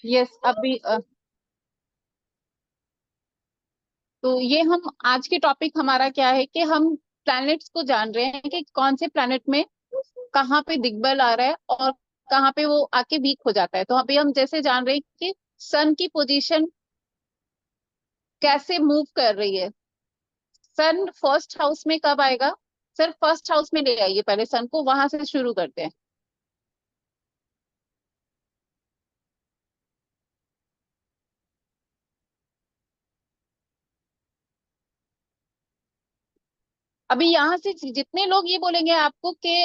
Yes अभी तो ये हम आज के टॉपिक हमारा क्या है कि हम प्लैनेट्स को जान रहे हैं कि कौन से प्लैनेट में कहाँ पे दिग्बल आ रहा है और कहाँ पे वो आके वीक हो जाता है। तो अभी हम जैसे जान रहे हैं कि सन की पोजीशन कैसे मूव कर रही है। सन फर्स्ट हाउस में कब आएगा? सर फर्स्ट हाउस में ले आइए, पहले सन को वहां से शुरू करते हैं। अभी यहाँ से जितने लोग ये बोलेंगे आपको कि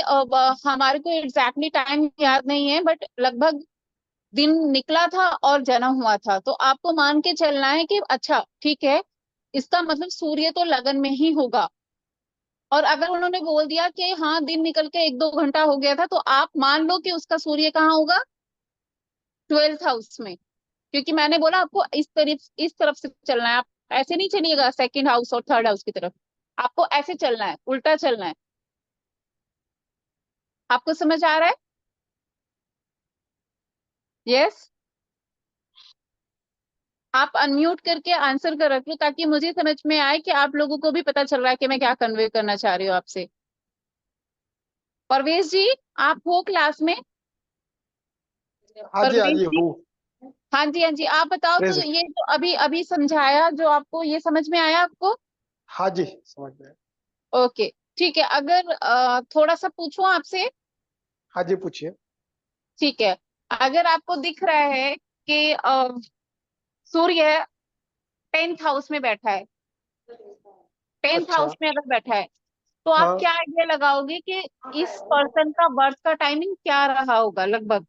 हमारे को एग्जैक्टली टाइम याद नहीं है बट लगभग दिन निकला था और जन्म हुआ था, तो आपको मान के चलना है कि अच्छा ठीक है, इसका मतलब सूर्य तो लगन में ही होगा। और अगर उन्होंने बोल दिया कि हाँ दिन निकल के 1-2 घंटा हो गया था, तो आप मान लो कि उसका सूर्य कहाँ होगा? 12th हाउस में। क्योंकि मैंने बोला आपको इस तरफ से चलना है, आप ऐसे नहीं चलिएगा सेकंड हाउस और थर्ड हाउस की तरफ, आपको ऐसे चलना है, उल्टा चलना है। आपको समझ आ रहा है? यस। आप अनम्यूट करके आंसर कर रख लो ताकि मुझे समझ में आए कि आप लोगों को भी पता चल रहा है कि मैं क्या कन्वे करना चाह रही हूँ आपसे। परवेश जी, आप हो क्लास में? हाँ जी, हाँ परवेश जी जी, हूँ। हाँ जी हाँ जी, आप बताओ तो प्रेजेंट। ये जो अभी अभी समझाया जो आपको, ये समझ में आया आपको? हाँ जी, समझ में आया। ओके ठीक है। अगर थोड़ा सा पूछूं आपसे? हाँ जी, पूछिए। ठीक है। अगर आपको दिख रहा है कि सूर्य 10th हाउस में बैठा है, 10th अच्छा। हाउस में अगर बैठा है, तो आप हाँ, क्या आइडिया लगाओगे कि इस पर्सन का बर्थ का टाइमिंग क्या रहा होगा लगभग?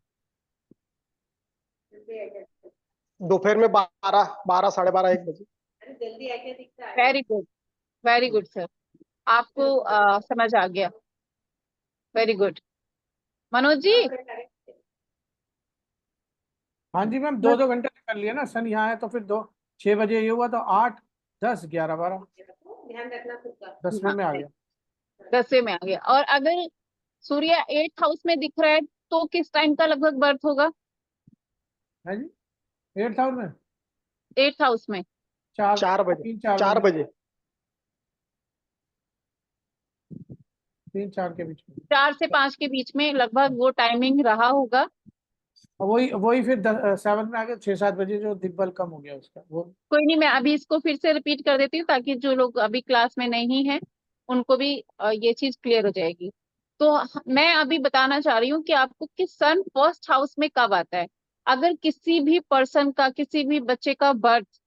दोपहर में 12, 12, 12:30, 1 बजे। Very good, very good sir. आपको समझ आ गया। Very good. मनोज जी। हाँ जी मैम, 2-2 घंटे कर लिया ना, सन यहाँ है तो फिर 6 बजे ये हुआ तो 8, 10, 11, 12, 10वें हाँ, में आ गया। 10वें में आ गया। और अगर सूर्य 8th हाउस में दिख रहा है तो किस टाइम का लगभग बर्थ होगा? है जी, 8 हाउस में 8th हाउस में 4, 4 बजे। 3-4 चार बजे, बजे 3-4 के बीच में। 4 से 5 के बीच में लगभग वो टाइमिंग रहा होगा। और वही वही फिर 7 में आ गया, 6-7 बजे जो दिग्बल कम हो गया उसका वो। कोई नहीं, मैं अभी इसको फिर से रिपीट कर देती हूँ ताकि जो लोग अभी क्लास में नहीं है उनको भी ये चीज क्लियर हो जाएगी। तो मैं अभी बताना चाह रही हूँ कि आपको कि सन फर्स्ट हाउस में कब आता है। अगर किसी भी पर्सन का, किसी भी बच्चे का बर्थ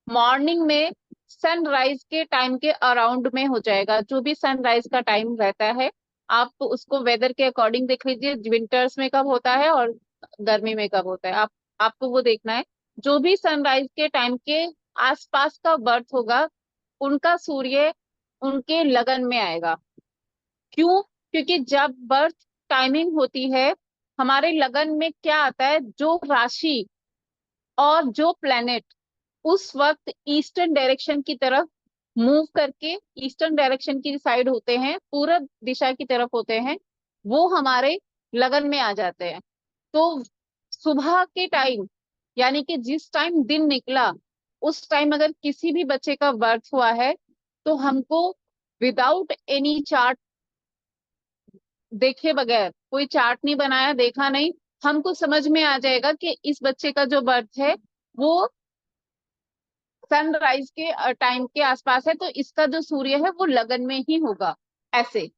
मॉर्निंग में सनराइज के टाइम के अराउंड में हो जाएगा, जो भी सनराइज का टाइम रहता है, आप उसको वेदर के अकॉर्डिंग देख लीजिए, विंटर्स में कब होता है और गर्मी में कब होता है, आपको वो देखना है। जो भी सनराइज के टाइम के आसपास का बर्थ होगा, उनका सूर्य उनके लगन में आएगा। क्यों? क्योंकि जब बर्थ टाइमिंग होती है, हमारे लगन में क्या आता है, जो राशि और जो प्लेनेट उस वक्त ईस्टर्न डायरेक्शन की तरफ मूव करके, ईस्टर्न डायरेक्शन की साइड होते हैं, पूरब दिशा की तरफ होते हैं, वो हमारे लगन में आ जाते हैं। तो सुबह के टाइम, यानी कि जिस टाइम दिन निकला उस टाइम अगर किसी भी बच्चे का बर्थ हुआ है, तो हमको विदाउट एनी चार्ट देखे बगैर, कोई चार्ट नहीं बनाया, देखा नहीं, हमको समझ में आ जाएगा कि इस बच्चे का जो बर्थ है वो सनराइज के टाइम के आसपास है, तो इसका जो सूर्य है वो लगन में ही होगा। ऐसे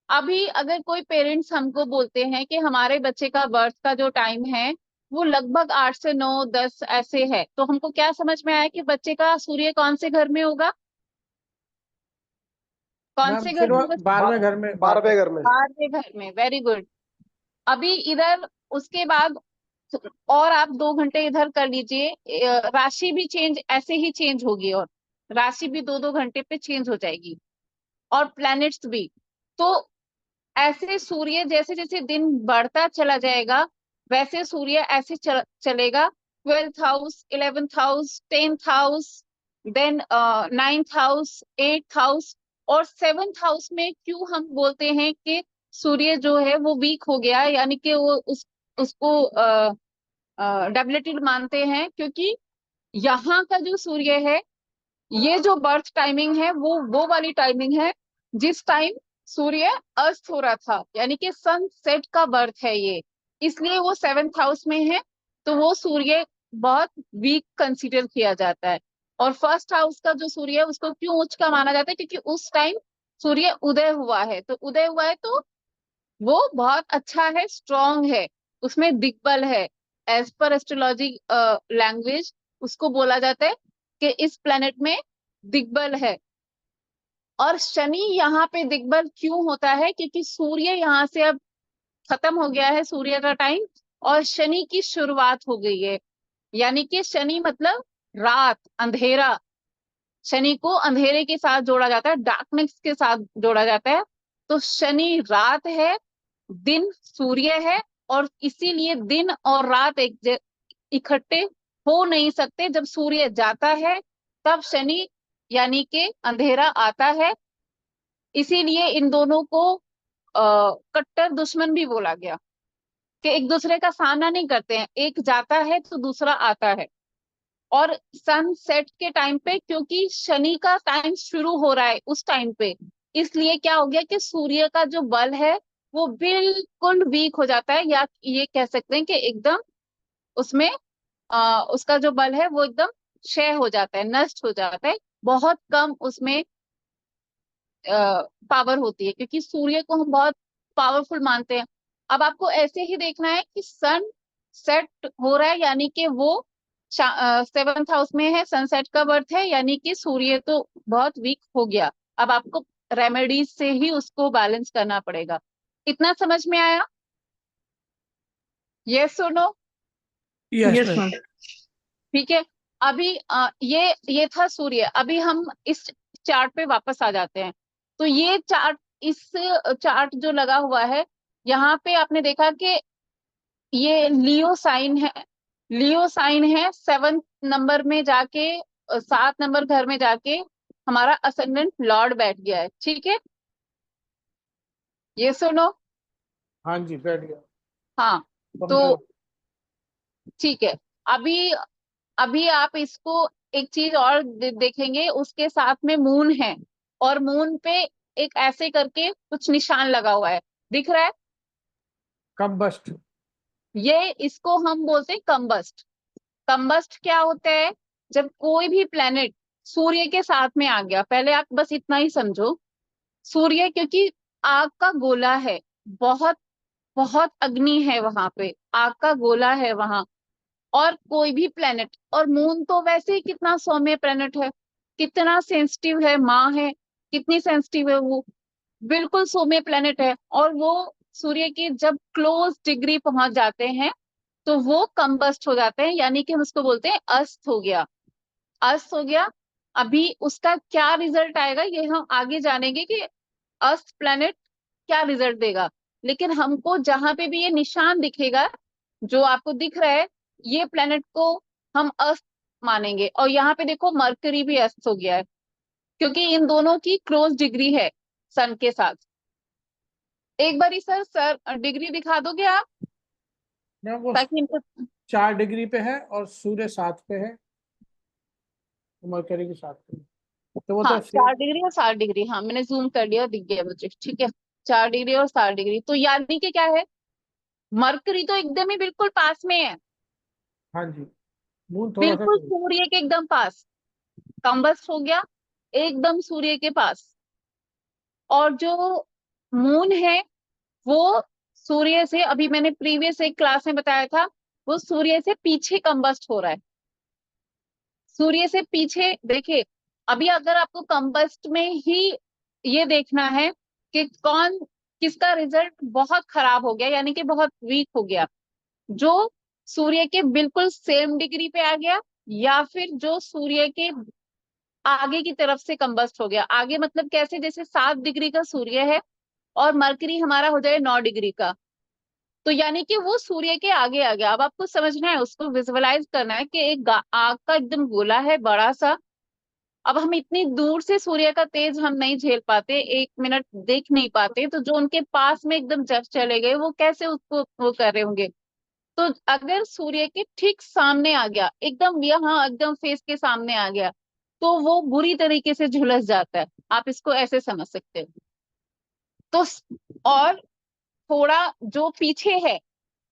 अभी अगर कोई पेरेंट्स हमको बोलते हैं कि हमारे बच्चे का बर्थ का जो टाइम है वो लगभग 8 से 9, 10 ऐसे है, तो हमको क्या समझ में आया कि बच्चे का सूर्य कौन से घर में होगा? कौन मैम से घर फिर में वो होगा? 12वें घर में, 12वें घर में। 12वें घर में। Very good. अभी इधर उसके बाद और आप 2 घंटे इधर कर लीजिए, राशि भी चेंज ऐसे ही चेंज होगी, और राशि भी 2-2 घंटे पे चेंज हो जाएगी, और प्लैनेट्स भी। तो ऐसे सूर्य जैसे जैसे दिन बढ़ता चला जाएगा, वैसे सूर्य ऐसे चलेगा। 12th house, 11th house, 10th house, then 9th house, 8th house, और 7th हाउस में क्यों हम बोलते हैं कि सूर्य जो है वो वीक हो गया, यानी कि वो उसको डेबिलिटी मानते हैं, क्योंकि यहाँ का जो सूर्य है, ये जो बर्थ टाइमिंग है वो वाली टाइमिंग है जिस टाइम सूर्य अस्त हो रहा था, यानी कि सनसेट का बर्थ है ये, इसलिए वो 7th हाउस में है। तो वो सूर्य बहुत वीक कंसीडर किया जाता है। और फर्स्ट हाउस का जो सूर्य है उसको क्यों उच्च का माना जाता है, क्योंकि उस टाइम सूर्य उदय हुआ है, तो उदय हुआ है तो वो बहुत अच्छा है, स्ट्रांग है, उसमें दिग्बल है। एज पर एस्ट्रोलॉजी लैंग्वेज उसको बोला जाता है कि इस प्लेनेट में दिग्बल है। और शनि यहाँ पे दिग्बल क्यों होता है, क्योंकि सूर्य यहाँ से अब खत्म हो गया है, सूर्य का टाइम, और शनि की शुरुआत हो गई है। यानी कि शनि मतलब रात, अंधेरा। शनि को अंधेरे के साथ जोड़ा जाता है, डार्कनेस के साथ जोड़ा जाता है। तो शनि रात है, दिन सूर्य है, और इसीलिए दिन और रात इकट्ठे हो नहीं सकते। जब सूर्य जाता है तब शनि यानी कि अंधेरा आता है, इसीलिए इन दोनों को कट्टर दुश्मन भी बोला गया, कि एक दूसरे का सामना नहीं करते हैं, एक जाता है तो दूसरा आता है। और सनसेट के टाइम पे, क्योंकि शनि का टाइम शुरू हो रहा है उस टाइम पे, इसलिए क्या हो गया कि सूर्य का जो बल है वो बिल्कुल वीक हो जाता है, या ये कह सकते हैं कि एकदम उसमें उसका जो बल है वो एकदम क्षय हो जाता है, नष्ट हो जाता है, बहुत कम उसमें पावर होती है, क्योंकि सूर्य को हम बहुत पावरफुल मानते हैं। अब आपको ऐसे ही देखना है कि सन सेट हो रहा है, यानी कि वो 7th हाउस में है, सनसेट का बर्थ है, यानी कि सूर्य तो बहुत वीक हो गया। अब आपको रेमेडीज से ही उसको बैलेंस करना पड़ेगा। इतना समझ में आया? यस सुनो। Yes yes ma'am. मैम। ठीक है। अभी ये था सूर्य। अभी हम इस चार्ट पे वापस आ जाते हैं। तो ये चार्ट, इस चार्ट जो लगा हुआ है, यहाँ पे आपने देखा कि ये लियो साइन है। लियो साइन है, 7th नंबर में जाके 7 नंबर घर में जाके हमारा असेंडेंट लॉर्ड बैठ गया है। ठीक है, ये सुनो। हाँ जी, बैठ गया। हाँ, समझा। तो ठीक है। अभी अभी आप इसको एक चीज और देखेंगे, उसके साथ में मून है, और मून पे एक ऐसे करके कुछ निशान लगा हुआ है, दिख रहा है? कम्बस्ट। ये इसको हम बोलते हैं कम्बस्ट। कम्बस्ट क्या होता है? जब कोई भी प्लेनेट सूर्य के साथ में आ गया, पहले आप बस इतना ही समझो। सूर्य क्योंकि आग का गोला है, बहुत बहुत अग्नि है वहां पे, आग का गोला है वहां। और कोई भी प्लेनेट, और मून तो वैसे ही कितना सौम्य प्लेनेट है, कितना सेंसिटिव है, माँ है, कितनी सेंसिटिव है वो, बिल्कुल सौम्य प्लेनेट है। और वो सूर्य के जब क्लोज डिग्री पहुंच जाते हैं तो वो कंबस्ट हो जाते हैं, यानी कि हम उसको बोलते हैं अस्त हो गया, अस्त हो गया। अभी उसका क्या रिजल्ट आएगा ये हम आगे जानेंगे कि अस्त प्लेनेट क्या रिजल्ट देगा। लेकिन हमको जहां पे भी ये निशान दिखेगा, जो आपको दिख रहा है, ये प्लेनेट को हम अस्त मानेंगे। और यहाँ पे देखो मरकरी भी अस्त हो गया है, क्योंकि इन दोनों की क्लोज डिग्री है सन के साथ। एक बारी सर डिग्री दिखा दोगे आप, मैम वो ताकि इनको। 4 डिग्री पे है और सूर्य 7 पे है, मरकरी के 7 पे है। तो वो हाँ, तो 4 डिग्री और 7 डिग्री, हाँ मैंने जूम कर लिया, दिख गया मुझे। ठीक है, 4 डिग्री और 7 डिग्री, तो यानी कि क्या है, मरकरी तो एकदम ही बिल्कुल पास में है, हाँ जी, मून थोड़ा सा बिल्कुल सूर्य के एकदम पास, कंबस्ट हो गया एकदम सूर्य के पास। और जो मून है वो सूर्य से, अभी मैंने प्रीवियस एक क्लास में बताया था, वो सूर्य से पीछे कंबस्ट हो रहा है, सूर्य से पीछे। देखिए, अभी अगर आपको कंबस्ट में ही ये देखना है कि कौन, किसका रिजल्ट बहुत खराब हो गया, यानी कि बहुत वीक हो गया, जो सूर्य के बिल्कुल सेम डिग्री पे आ गया, या फिर जो सूर्य के आगे की तरफ से कंबस्ट हो गया। आगे मतलब कैसे, जैसे 7 डिग्री का सूर्य है और मरकरी हमारा हो जाए 9 डिग्री का, तो यानी कि वो सूर्य के आगे आ गया। अब आपको समझना है, उसको विजुअलाइज करना है कि एक आग का एकदम गोला है बड़ा सा। अब हम इतनी दूर से सूर्य का तेज हम नहीं झेल पाते, 1 मिनट देख नहीं पाते, तो जो उनके पास में एकदम जब चले गए वो कैसे उसको वो कर रहे होंगे। तो अगर सूर्य के ठीक सामने आ गया, एकदम यहाँ एकदम फेस के सामने आ गया, तो वो बुरी तरीके से झुलस जाता है। आप इसको ऐसे समझ सकते हो। तो और थोड़ा जो पीछे है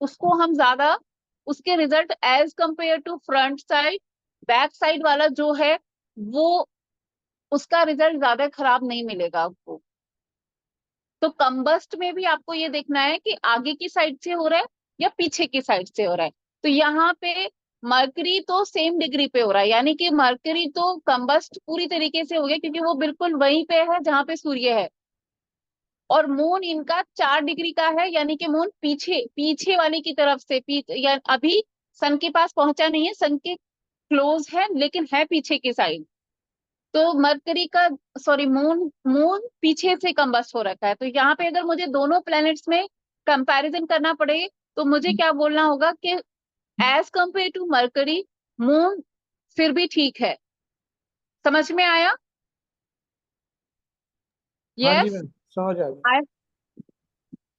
उसको हम ज्यादा, उसके result as compare to front side, back side वाला जो है वो, उसका रिजल्ट ज्यादा खराब नहीं मिलेगा आपको। तो कंबस्ट में भी आपको ये देखना है कि आगे की साइड से हो रहा है या पीछे की साइड से हो रहा है। तो यहाँ पे मरकरी तो सेम डिग्री पे हो रहा है, यानी कि मरकरी तो कंबस्ट पूरी तरीके से हो गया, क्योंकि वो बिल्कुल वहीं पे है जहां पे सूर्य है। और मून इनका 4 डिग्री का है, यानी कि मून पीछे पीछे वाली की तरफ से या अभी सन के पास पहुंचा नहीं है, सन के क्लोज है लेकिन है पीछे की साइड। तो मरकरी का, सॉरी, मून मून पीछे से कंबस्ट हो रखा है। तो यहाँ पे अगर मुझे दोनों प्लैनेट्स में कंपैरिजन करना पड़े तो मुझे क्या बोलना होगा कि as compare to Mercury, moon फिर भी ठीक है। समझ में आया? हाँ जी यस, मैम, समझ आ गया। आई,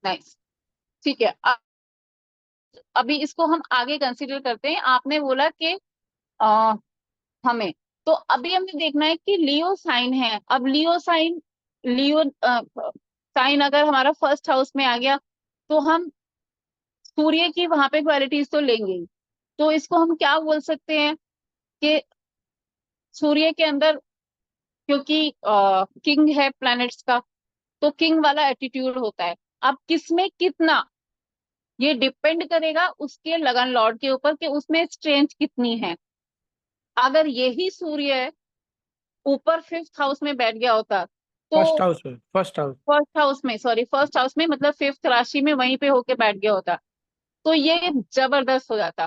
नाइस। ठीक है, अभी इसको हम आगे कंसीडर करते हैं। आपने बोला कि आ, हमें, तो अभी हमें देखना है कि लियो साइन है। अब लियो साइन, लियो साइन अगर हमारा फर्स्ट हाउस में आ गया तो हम सूर्य की वहां पे क्वालिटीज तो लेंगे ही। तो इसको हम क्या बोल सकते हैं कि सूर्य के अंदर, क्योंकि किंग है प्लैनेट्स का, तो किंग वाला एटीट्यूड होता है। अब किसमें कितना, ये डिपेंड करेगा उसके लगन लॉर्ड के ऊपर कि उसमें स्ट्रेंथ कितनी है। अगर यही सूर्य ऊपर फिफ्थ हाउस में बैठ गया होता तो, फर्स्ट हाउस में, फर्स्ट हाउस। फर्स्ट हाउस में, सॉरी, फर्स्ट हाउस में मतलब फिफ्थ राशि में वहीं पे होके बैठ गया होता, तो ये जबरदस्त हो जाता।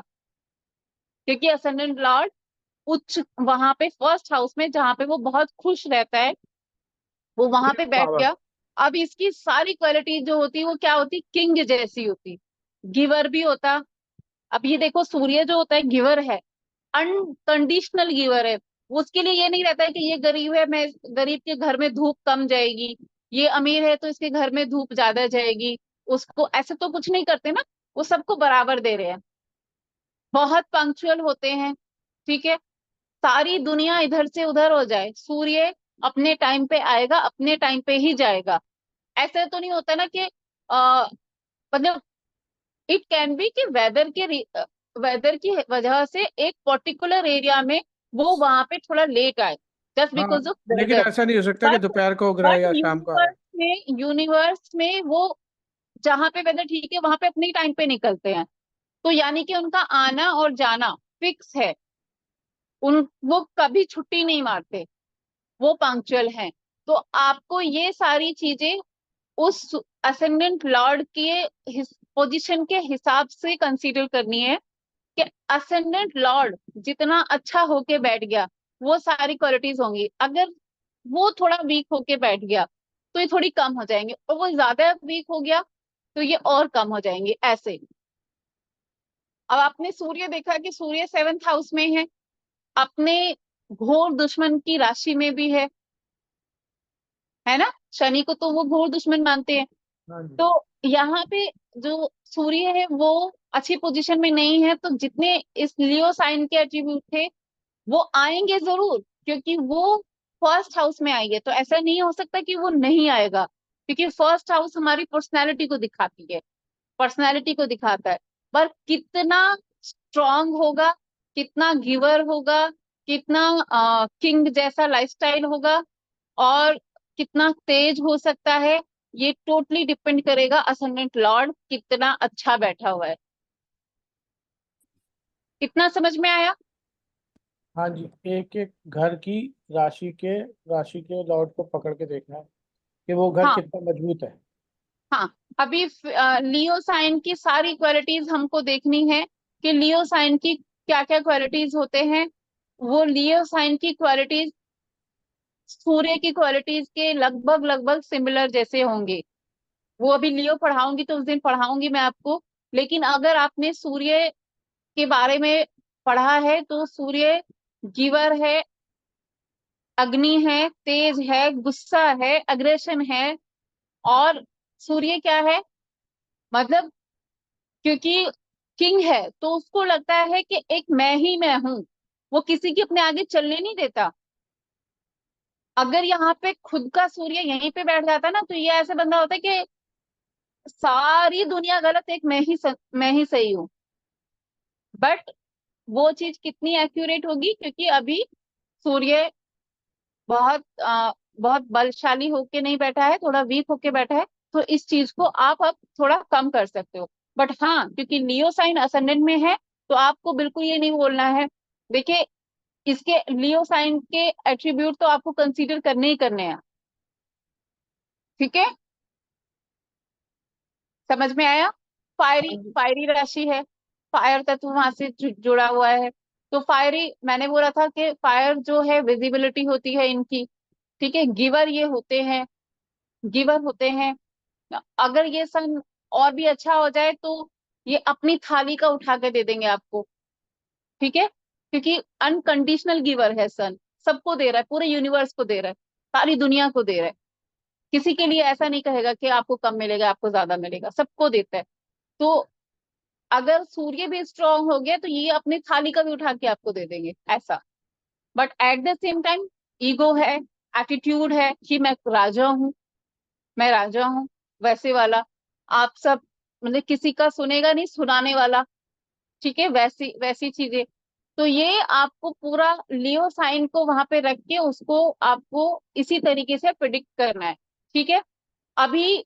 क्योंकि असेंडेंट लॉर्ड उच्च वहां पे फर्स्ट हाउस में जहां पे वो बहुत खुश रहता है, वो वहां पे बैठ पावर। गया। अब इसकी सारी क्वालिटी जो होती वो क्या होती, किंग जैसी होती, गिवर भी होता। अब ये देखो, सूर्य जो होता है गिवर है, अनकंडीशनल गिवर है। उसके लिए ये नहीं रहता है कि ये गरीब है, मैं गरीब के घर में धूप कम जाएगी, ये अमीर है तो इसके घर में धूप ज्यादा जाएगी, उसको ऐसे तो कुछ नहीं करते ना। वो सबको बराबर दे रहे हैं। बहुत पंक्चुअल होते हैं, ठीक है। सारी दुनिया इधर से उधर हो जाए, सूर्य अपने टाइम पे आएगा, अपने टाइम पे ही जाएगा। ऐसा तो नहीं होता ना कि मतलब इट कैन बी कि वेदर की वजह से एक पर्टिकुलर एरिया में वो वहां पे थोड़ा लेट आए, जस्ट हाँ, बिकॉज ऑफ लेकिन वेदर। ऐसा नहीं हो सकता कि बट दोपहर को उग रहा है बट या शाम को आ रहा यूनिवर्स में वो जहां पे वेदर ठीक है वहां पे अपने टाइम पे निकलते हैं। तो यानी कि उनका आना और जाना फिक्स है। वो कभी छुट्टी नहीं मारते, वो पंक्चुअल हैं। तो आपको ये सारी चीजें उस असेंडेंट लॉर्ड के पोजीशन के हिसाब से कंसीडर करनी है कि असेंडेंट लॉर्ड जितना अच्छा होके बैठ गया वो सारी क्वालिटीज होंगी। अगर वो थोड़ा वीक होके बैठ गया तो ये थोड़ी कम हो जाएंगे, और वो ज्यादा वीक हो गया तो ये और कम हो जाएंगे, ऐसे। अब आपने सूर्य देखा कि सूर्य सेवेंथ हाउस में है, अपने घोर दुश्मन की राशि में भी है ना। शनि को तो वो घोर दुश्मन मानते हैं। है। हाँ जी। तो यहाँ पे जो सूर्य है वो अच्छी पोजीशन में नहीं है, तो जितने इस लियो साइन के एट्रीब्यूट थे वो आएंगे जरूर, क्योंकि वो फर्स्ट हाउस में आएंगे। तो ऐसा नहीं हो सकता कि वो नहीं आएगा, क्योंकि फर्स्ट हाउस हमारी पर्सनैलिटी को दिखाती है, पर्सनैलिटी को दिखाता है। पर कितना स्ट्रांग होगा, कितना गिवर होगा, कितना किंग जैसा लाइफस्टाइल होगा, और कितना तेज हो सकता है, ये टोटली डिपेंड करेगा असेंडेंट लॉर्ड कितना अच्छा बैठा हुआ है। कितना समझ में आया? हाँ जी, एक एक घर की राशि के लॉर्ड को पकड़ के देखना है कि वो घर हाँ, कितना मजबूत है। हाँ। अभी लियो साइन की सारी क्वालिटीज हमको देखनी है कि लियो साइन की क्या क्या क्वालिटीज होते हैं। वो लियो साइन की क्वालिटीज सूर्य की क्वालिटीज के लगभग लगभग सिमिलर जैसे होंगे। वो अभी लियो पढ़ाऊंगी तो उस दिन पढ़ाऊंगी मैं आपको। लेकिन अगर आपने सूर्य के बारे में पढ़ा है तो सूर्य गिवर है, अग्नि है, तेज है, गुस्सा है, अग्रेशन है। और सूर्य क्या है, मतलब, क्योंकि किंग है तो उसको लगता है कि एक मैं ही मैं हूं, वो किसी की अपने आगे चलने नहीं देता। अगर यहाँ पे खुद का सूर्य यहीं पे बैठ जाता ना, तो ये ऐसे बंदा होता है कि सारी दुनिया गलत, एक मैं ही सही हूँ। बट वो चीज कितनी एक्यूरेट होगी, क्योंकि अभी सूर्य बहुत बहुत बलशाली होके नहीं बैठा है, थोड़ा वीक होके बैठा है। तो इस चीज को आप अब थोड़ा कम कर सकते हो। बट हाँ, क्योंकि लियो साइन असेंडेंट में है, तो आपको बिल्कुल ये नहीं बोलना है। देखिए, इसके लियो साइन के एट्रीब्यूट तो आपको कंसीडर करने ही करने हैं। ठीक है, समझ में आया? फायरी, हाँ जी। फायरी राशि है, फायर तत्व वहां से जुड़ा हुआ है। तो फायरी, मैंने बोला था कि फायर जो है विजिबिलिटी होती है इनकी। ठीक है, गिवर ये होते हैं, गिवर होते हैं। अगर ये सन और भी अच्छा हो जाए तो ये अपनी थाली का उठा के दे देंगे आपको। ठीक है, क्योंकि अनकंडीशनल गिवर है सन, सबको दे रहा है, पूरे यूनिवर्स को दे रहा है, सारी दुनिया को दे रहा है। किसी के लिए ऐसा नहीं कहेगा कि आपको कम मिलेगा, आपको ज्यादा मिलेगा, सबको देता है। तो अगर सूर्य भी स्ट्रांग हो गया तो ये अपनी थाली का भी उठा के आपको दे देंगे, ऐसा। But at the same time ego है, एटीट्यूड है कि मैं राजा हूँ, मैं राजा हूँ, वैसे वाला। आप सब मतलब किसी का सुनेगा नहीं, सुनाने वाला। ठीक है, वैसी वैसी चीजें। तो ये आपको पूरा लियो साइन को वहां पे रख के उसको आपको इसी तरीके से प्रिडिक्ट करना है। ठीक है, अभी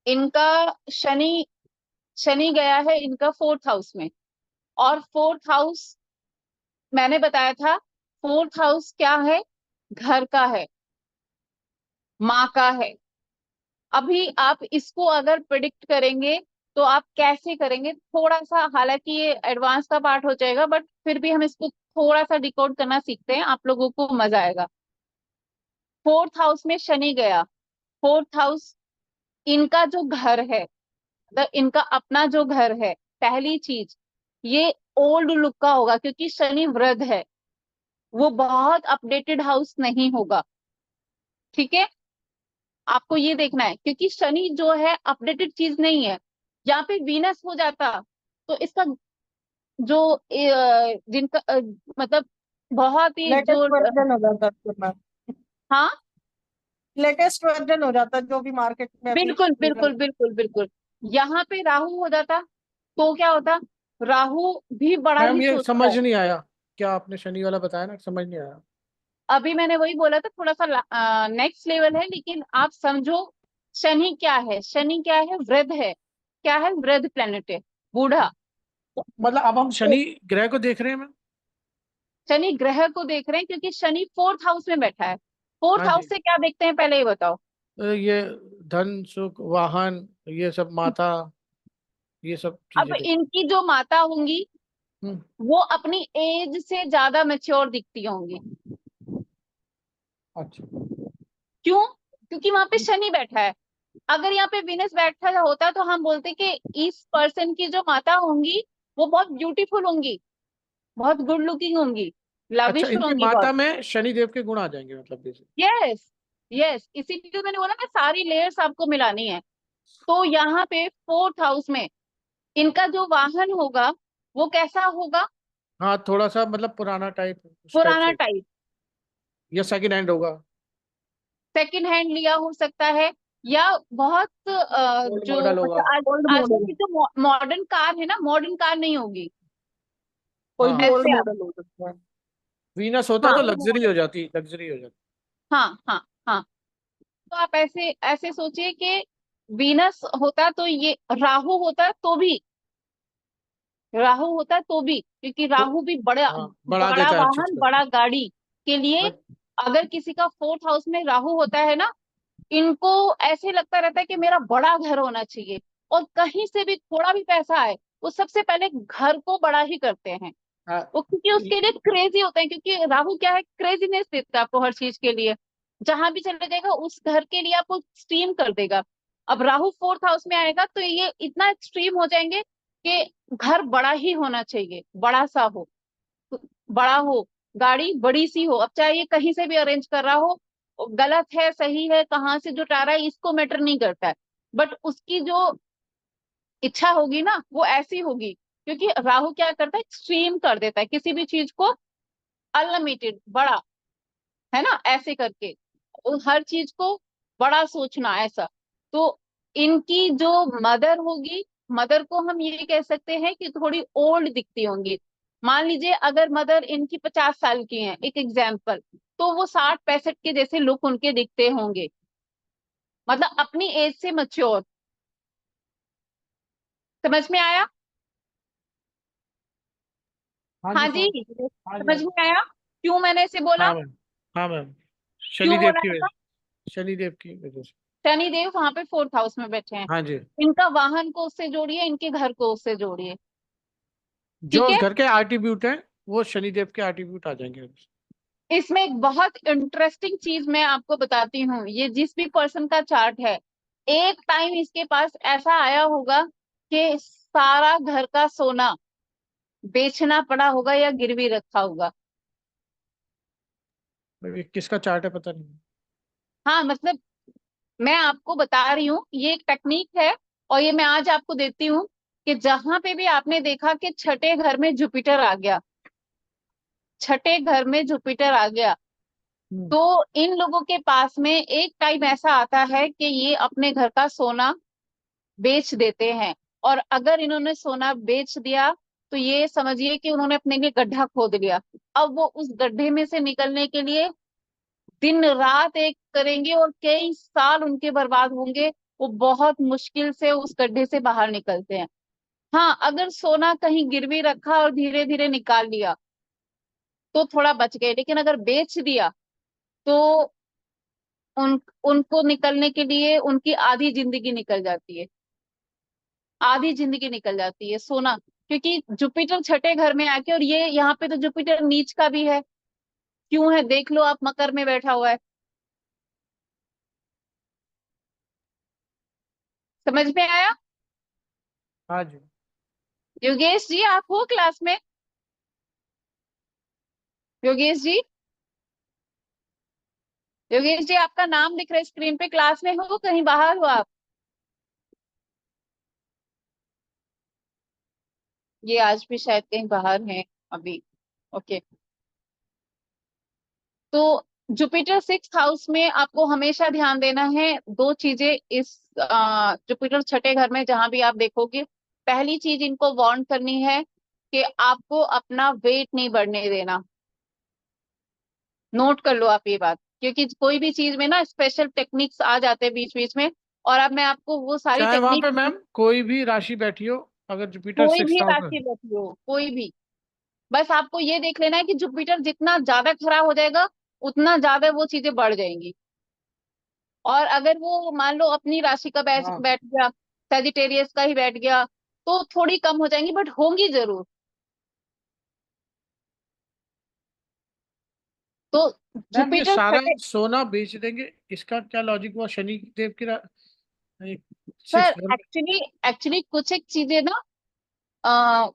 इनका शनि, शनि गया है इनका फोर्थ हाउस में। और फोर्थ हाउस मैंने बताया था, फोर्थ हाउस क्या है? घर का है, माँ का है। अभी आप इसको अगर प्रिडिक्ट करेंगे तो आप कैसे करेंगे? थोड़ा सा, हालांकि ये एडवांस का पार्ट हो जाएगा, बट फिर भी हम इसको थोड़ा सा डिकोड करना सीखते हैं, आप लोगों को मजा आएगा। फोर्थ हाउस में शनि गया, फोर्थ हाउस इनका जो घर है, मतलब इनका अपना जो घर है, पहली चीज ये ओल्ड लुक का होगा, क्योंकि शनि वृध है, वो बहुत अपडेटेड हाउस नहीं होगा। ठीक है, आपको ये देखना है, क्योंकि शनि जो है अपडेटेड चीज नहीं है। यहाँ पे वीनस हो जाता तो इसका जो जिनका मतलब बहुत ही जो लेटेस्ट वर्जन हो जाता है फिर मैम, हाँ, लेटेस्ट वर्जन हो जाता है जो भी मार्केट में अभी बिल्कुल available बिल्कुल बिल्कुल बिल्कुल। यहाँ पे राहु हो जाता तो क्या होता? राहु भी बड़ा मैम ही ये सोचता समझ है। नहीं आया, क्या आपने शनि वाला बताया ना, समझ नहीं आया। अभी मैंने वही बोला था, थोड़ा सा नेक्स्ट लेवल है, लेकिन आप समझो। शनि क्या है? शनि क्या है? वृद्ध है। क्या है? वृद्ध प्लेनेट है, बूढ़ा। मतलब अब हम तो शनि ग्रह को देख रहे हैं मैम? शनि ग्रह को देख रहे हैं, क्योंकि शनि फोर्थ हाउस में बैठा है। फोर्थ हाँ हाउस जी। से क्या देखते हैं, पहले ये बताओ। ये धन सुख वाहन, ये सब माता, ये सब अब चीजें देखते इनकी जो माता होंगी हैं। वो अपनी एज से ज्यादा मेच्योर दिखती होंगी। अच्छा। क्यों? क्योंकि वहां पे शनि बैठा है। अगर यहाँ पे विनस बैठा होता तो हम बोलते कि इस पर्सन की जो माता होंगी वो बहुत ब्यूटीफुल होंगी, बहुत गुड लुकिंग होंगी, अच्छा, लविश इनकी होंगी बहुत। माता में शनि देव के गुण आ जाएंगे मतलब जैसे। यस, यस, इसीलिए तो मैंने बोला ना, सारी लेयर्स आपको मिलानी है। तो यहाँ पे फोर्थ हाउस में इनका जो वाहन होगा वो कैसा होगा? हाँ, थोड़ा सा मतलब पुराना टाइप, उस टाइप पुराना से, टाइप, या सेकंड हैंड होगा। सेकंड हैंड लिया हो सकता है, या बहुत ओल्ड जो मॉडल मतलब होगा। आज ओल्ड आजकल मॉडल, की जो मॉडर्न कार है ना, मॉडर्न कार नहीं होगी। कोई हाँ भी हाँ, ओल्ड ऐसे आप, मॉडल हो सकता है। वीनस होता हाँ तो लग्जरी हो जाती, लग्जरी हो जाती। हाँ हाँ हाँ। तो आप ऐसे ऐसे सोचिए कि वीनस होता तो ये, राहु होता तो भी, राहु होता तो भी, क्योंकि तो राहु भी बड़ा हाँ, बढ़ा बड़ा देता है हर चीज वाहन, को। बड़ा गाड़ी के लिए। बट अगर किसी का फोर्थ हाउस में राहु होता है ना, इनको ऐसे लगता रहता है कि मेरा बड़ा घर होना चाहिए, और कहीं से भी थोड़ा भी पैसा आए वो सबसे पहले घर को बड़ा ही करते हैं। हाँ, वो क्योंकि उसके लिए क्रेजी होते हैं, क्योंकि राहु क्या है, क्रेजीनेस देता है आपको हर चीज के लिए। जहां भी चले जाएगा उस घर के लिए आपको एक्सट्रीम कर देगा। अब राहु फोर्थ हाउस में आएगा तो ये इतना एक्सट्रीम हो जाएंगे कि घर बड़ा ही होना चाहिए, बड़ा सा हो, बड़ा हो, गाड़ी बड़ी सी हो। अब चाहे ये कहीं से भी अरेंज कर रहा हो, गलत है सही है, कहाँ से जुटा रहा है, इसको मैटर नहीं करता है। बट उसकी जो इच्छा होगी ना वो ऐसी होगी, क्योंकि राहु क्या करता है, एक्सट्रीम कर देता है किसी भी चीज को, अनलिमिटेड बड़ा, है ना, ऐसे करके हर चीज को बड़ा सोचना ऐसा। तो इनकी जो मदर होगी, मदर को हम ये कह सकते हैं कि थोड़ी ओल्ड दिखती होंगी। मान लीजिए अगर मदर इनकी 50 साल की है, एक एग्जाम्पल, तो वो 60-65 के जैसे लुक उनके दिखते होंगे, मतलब अपनी एज से मच्योर। समझ में आया? हाँ हाँ जी जी, हाँ जी समझ में आया क्यों मैंने इसे बोला, हाँ मैम। हाँ मैम, क्यों शनिदेव बोला की ऐसा? वजह, शनिदेव की वजह से। शनिदेव वहां पे 4th हाउस में बैठे हैं। हाँ जी, इनका वाहन को उससे जोड़िए, इनके घर को उससे जोड़िए। जो ठीक उस है। घर के एट्रीब्यूट हैं वो शनिदेव के एट्रीब्यूट आ जाएंगे। इसमें एक बहुत इंटरेस्टिंग चीज मैं आपको बताती हूँ, ये जिस भी पर्सन का चार्ट है, एक टाइम इसके पास ऐसा आया होगा कि सारा घर का सोना बेचना पड़ा होगा या गिरवी रखा होगा। ये किसका चार्ट है पता नहीं। हाँ मतलब मैं आपको बता रही हूँ, ये एक टेक्निक है, और ये मैं आज आपको देती हूँ कि जहां पे भी आपने देखा कि छठे घर में जुपिटर आ गया, छठे घर में जुपिटर आ गया, हम्म। तो इन लोगों के पास में एक टाइम ऐसा आता है कि ये अपने घर का सोना बेच देते हैं। और अगर इन्होंने सोना बेच दिया तो ये समझिए कि उन्होंने अपने लिए गड्ढा खोद लिया। अब वो उस गड्ढे में से निकलने के लिए दिन रात एक करेंगे और कई साल उनके बर्बाद होंगे, वो बहुत मुश्किल से उस गड्ढे से बाहर निकलते हैं। हाँ, अगर सोना कहीं गिरवी रखा और धीरे धीरे निकाल लिया तो थोड़ा बच गए, लेकिन अगर बेच दिया तो उनको निकलने के लिए उनकी आधी जिंदगी निकल जाती है, आधी जिंदगी निकल जाती है सोना। क्योंकि जुपिटर छठे घर में आके, और ये यहाँ पे तो जुपिटर नीच का भी है, क्यों है देख लो आप, मकर में बैठा हुआ है। समझ में आया? हाँ जी। योगेश जी आप हो क्लास में? योगेश जी, योगेश जी आपका नाम दिख रहा है स्क्रीन पे, क्लास में हो कहीं बाहर हो आप? ये आज भी शायद कहीं बाहर हैं अभी। ओके। तो जुपिटर 6th हाउस में आपको हमेशा ध्यान देना है दो चीजें। इस जुपिटर छठे घर में जहां भी आप देखोगे, पहली चीज इनको वार्न करनी है कि आपको अपना वेट नहीं बढ़ने देना। नोट कर लो आप ये बात, क्योंकि कोई भी चीज में ना स्पेशल टेक्निक्स आ जाते हैं बीच बीच में, और अब मैं आपको वो सारी चाहे वहां टेक्निक, पे मैम कोई भी राशि बैठी हो, अगर जुपिटर कोई सिक्स भी हाउस में। राशि बैठी हो, कोई भी, बस आपको ये देख लेना है कि जुपिटर जितना ज्यादा खराब हो जाएगा उतना ज्यादा वो चीजें बढ़ जाएंगी। और अगर वो मान लो अपनी राशि का बैठ हाँ बैठ गया, सेजिटेरियस का ही बैठ गया, तो थोड़ी कम हो जाएंगी, बट होंगी जरूर। तो मैम, ये जुपिटर सारा छठे, सोना बेच देंगे, इसका क्या लॉजिक हुआ? शनि देव की सर सिक्स घर में। एक्चुअली एक्चुअली कुछ एक चीजें ना, अ,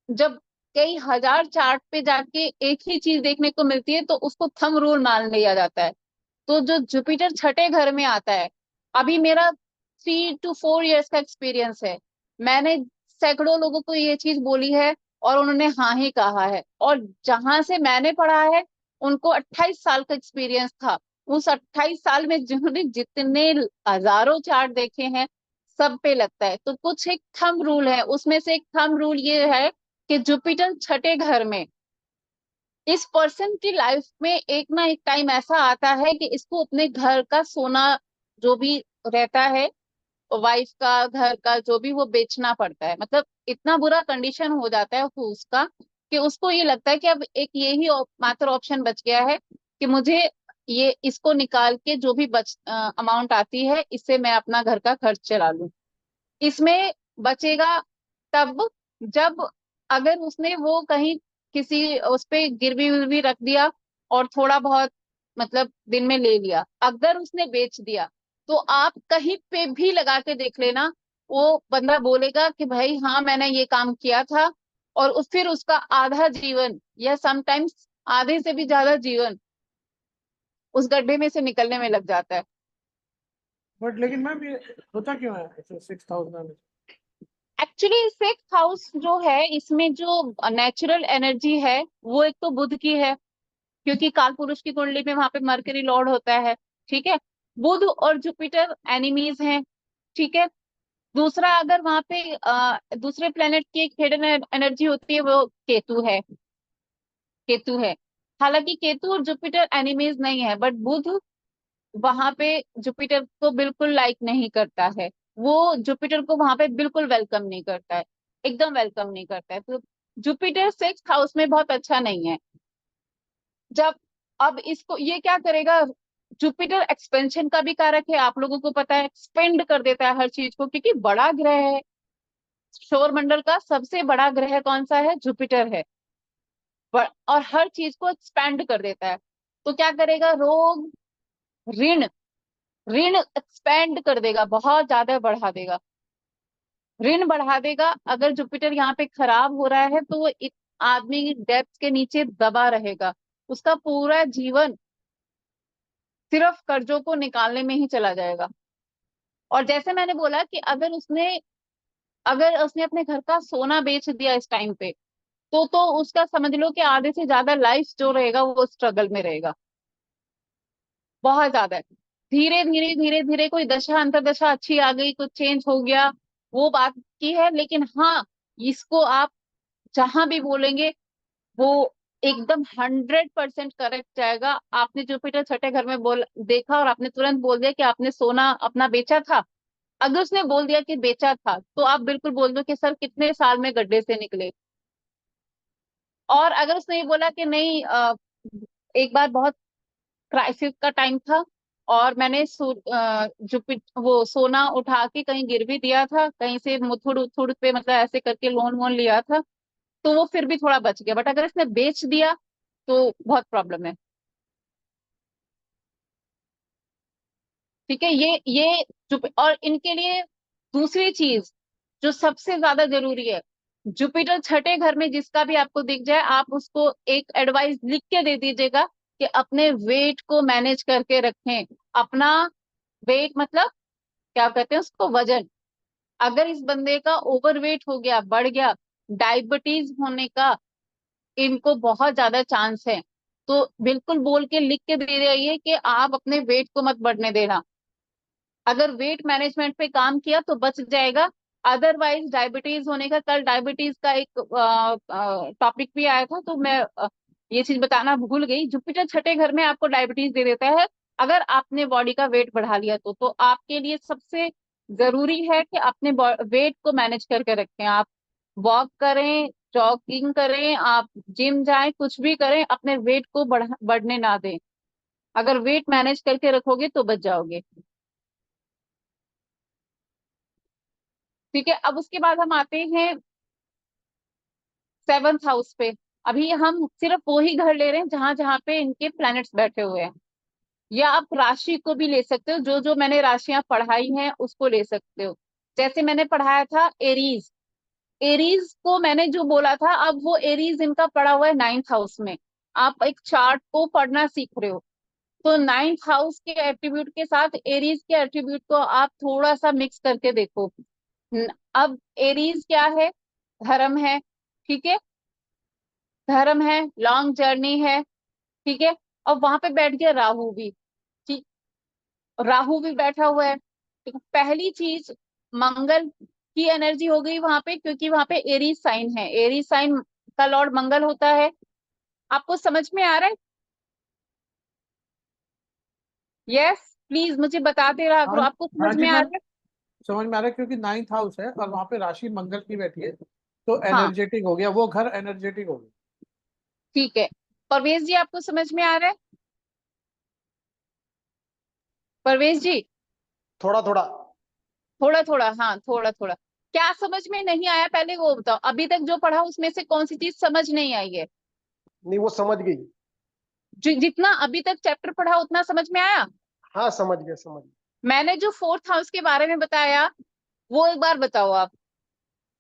जब कई हजार चार्ट पे जाके एक ही चीज देखने को मिलती है तो उसको थंब रूल मान लिया जाता है। तो जो जुपिटर छठे घर में आता है, अभी मेरा 3 to 4 years का एक्सपीरियंस है, मैंने सैकड़ों लोगों को ये चीज बोली है और उन्होंने हाँ ही कहा है। और जहां से मैंने पढ़ा है उनको 28 साल का एक्सपीरियंस था। उस 28 साल में जिन्होंने जितने हजारों चार्ट देखे हैं, सब पे लगता है। तो कुछ एक थंब रूल है, उसमें से एक थंब रूल ये है कि जुपिटर छठे घर में, इस पर्सन की लाइफ में एक ना एक टाइम ऐसा आता है कि इसको अपने घर का सोना जो भी रहता है, वाइफ का घर का जो भी, वो बेचना पड़ता है। मतलब इतना बुरा कंडीशन हो जाता है उसका कि उसको ये लगता है कि अब एक यही मात्र ऑप्शन बच गया है कि मुझे ये इसको निकाल के जो भी बच अमाउंट आती है इससे मैं अपना घर का खर्च चला लूं। इसमें बचेगा तब जब, अगर उसने वो कहीं किसी उस पे गिरवी विरवी रख दिया और थोड़ा बहुत मतलब दिन में ले लिया, अगर उसने बेच दिया तो आप कहीं पे भी लगा के देख लेना, वो बंदा बोलेगा कि भाई हाँ मैंने ये काम किया था। और फिर उसका आधा जीवन या समटाइम्स आधे से भी ज्यादा जीवन उस गड्ढे में से निकलने में लग जाता है। बट लेकिन मैम ये होता क्यों है ऐसे 6,000 में? एक्चुअली सिक्स हाउस जो है इसमें जो नेचुरल एनर्जी है वो एक तो बुध की है, क्योंकि काल पुरुष की कुंडली में वहां पे मरकरी लॉर्ड होता है। ठीक है, बुध और जुपिटर एनिमीज हैं। ठीक है, दूसरा अगर वहां पे दूसरे प्लेनेट की एक हिडन एनर्जी होती है वो केतु है। केतु है, हालांकि केतु और जुपिटर एनिमीज नहीं है, बट बुध वहां पे जुपिटर को बिल्कुल लाइक नहीं करता है। वो जुपिटर को वहां पे बिल्कुल वेलकम नहीं करता है, एकदम वेलकम नहीं करता है। तो जुपिटर सिक्स हाउस में बहुत अच्छा नहीं है। जब अब इसको ये क्या करेगा, जुपिटर एक्सपेंशन का भी कारक है, आप लोगों को पता है, एक्सपेंड कर देता है हर चीज को, क्योंकि बड़ा ग्रह है। सौर मंडल का सबसे बड़ा ग्रह कौन सा है? जुपिटर है। और हर चीज को एक्सपेंड कर देता है। तो क्या करेगा, रोग, ऋण, ऋण एक्सपेंड कर देगा, बहुत ज्यादा बढ़ा देगा, ऋण बढ़ा देगा। अगर जुपिटर यहाँ पे खराब हो रहा है तो वो आदमी डेप्थ के नीचे दबा रहेगा, उसका पूरा जीवन सिर्फ कर्जों को निकालने में ही चला जाएगा। और जैसे मैंने बोला कि अगर उसने अपने घर का सोना बेच दिया इस टाइम पे, तो उसका समझ लो कि आधे से ज्यादा लाइफ जो रहेगा वो स्ट्रगल में रहेगा, बहुत ज्यादा। धीरे धीरे धीरे धीरे कोई दशा अंतरदशा अच्छी आ गई, कुछ चेंज हो गया, वो बात की है। लेकिन हाँ, इसको आप जहां भी बोलेंगे वो एकदम 100% करेक्ट जाएगा। आपने जुपिटर छठे घर में बोल देखा और आपने तुरंत बोल दिया कि आपने सोना अपना बेचा था। अगर उसने बोल दिया कि बेचा था तो आप बिल्कुल बोल दो कि सर कितने साल में गड्ढे से निकले। और अगर उसने ये बोला कि नहीं, एक बार बहुत क्राइसिस का टाइम था और मैंने जुपिट वो सोना उठा के कहीं गिर भी दिया था, कहीं से मुथुड़ उथुड़ पे, मतलब ऐसे करके लोन वोन लिया था, तो वो फिर भी थोड़ा बच गया। बट अगर इसने बेच दिया तो बहुत प्रॉब्लम है। ठीक है, ये और इनके लिए दूसरी चीज जो सबसे ज्यादा जरूरी है, जुपिटर छठे घर में जिसका भी आपको दिख जाए, आप उसको एक एडवाइस लिख के दे दीजिएगा कि अपने वेट को मैनेज करके रखें। अपना वेट मतलब क्या कहते हैं उसको, वजन। अगर इस बंदे का ओवरवेट हो गया, बढ़ गया, डायबिटीज होने का इनको बहुत ज्यादा चांस है। तो बिल्कुल बोल के लिख के दे रही कि आप अपने वेट को मत बढ़ने देना। अगर वेट मैनेजमेंट पे काम किया तो बच जाएगा, अदरवाइज डायबिटीज होने का। कल डायबिटीज का एक टॉपिक भी आया था, तो मैं ये चीज बताना भूल गई। जुपिटर छठे घर में आपको डायबिटीज दे देता है अगर आपने बॉडी का वेट बढ़ा लिया तो आपके लिए सबसे जरूरी है कि अपने वेट को मैनेज करके रखें। आप वॉक करें, जॉगिंग करें, आप जिम जाएं, कुछ भी करें, अपने वेट को बढ़ने ना दें। अगर वेट मैनेज करके रखोगे तो बच जाओगे। ठीक है, अब उसके बाद हम आते हैं सेवंथ हाउस पे। अभी हम सिर्फ वो ही घर ले रहे हैं जहां जहां पे इनके प्लैनेट्स बैठे हुए हैं, या आप राशि को भी ले सकते हो, जो जो मैंने राशियां पढ़ाई हैं उसको ले सकते हो। जैसे मैंने पढ़ाया था एरीज, एरीज को मैंने जो बोला था, अब वो एरीज इनका पड़ा हुआ है नाइन्थ हाउस में। आप एक चार्ट को पढ़ना सीख रहे हो, तो नाइन्थ हाउस के एट्रीब्यूट के साथ एरीज के एट्रीब्यूट को आप थोड़ा सा मिक्स करके देखो। अब एरीज क्या है? धर्म है। ठीक है, धर्म है, लॉन्ग जर्नी है। ठीक है, और वहां पे बैठ गया राहु भी। ठीक, राहु भी बैठा हुआ है। ठीक है, पहली चीज मंगल की एनर्जी हो गई वहां पे, क्योंकि वहां पे एरीज साइन है, एरीज साइन का लॉर्ड मंगल होता है। आपको समझ में आ रहा है? यस, प्लीज मुझे बताते रहा हाँ करो, आपको हाँ समझ जी में आ मैम, रहा है? समझ में आ रहा है क्योंकि 9th हाउस है और वहां पे राशि मंगल की बैठी है, तो हाँ, एनर्जेटिक हो गया, वो घर एनर्जेटिक हो गया। ठीक है। परवेश जी आपको समझ में आ रहा है? परवेश जी, थोड़ा थोड़ा। थोड़ा थोड़ा, हाँ थोड़ा थोड़ा। क्या समझ में नहीं आया पहले वो बताओ, अभी तक जो पढ़ा उसमें से कौन सी चीज समझ नहीं आई है? नहीं, वो समझ गई। जितना अभी तक चैप्टर पढ़ा उतना समझ में आया? हाँ, समझ गया समझ गया। मैंने जो फोर्थ हाउस के बारे में बताया वो एक बार बताओ आप,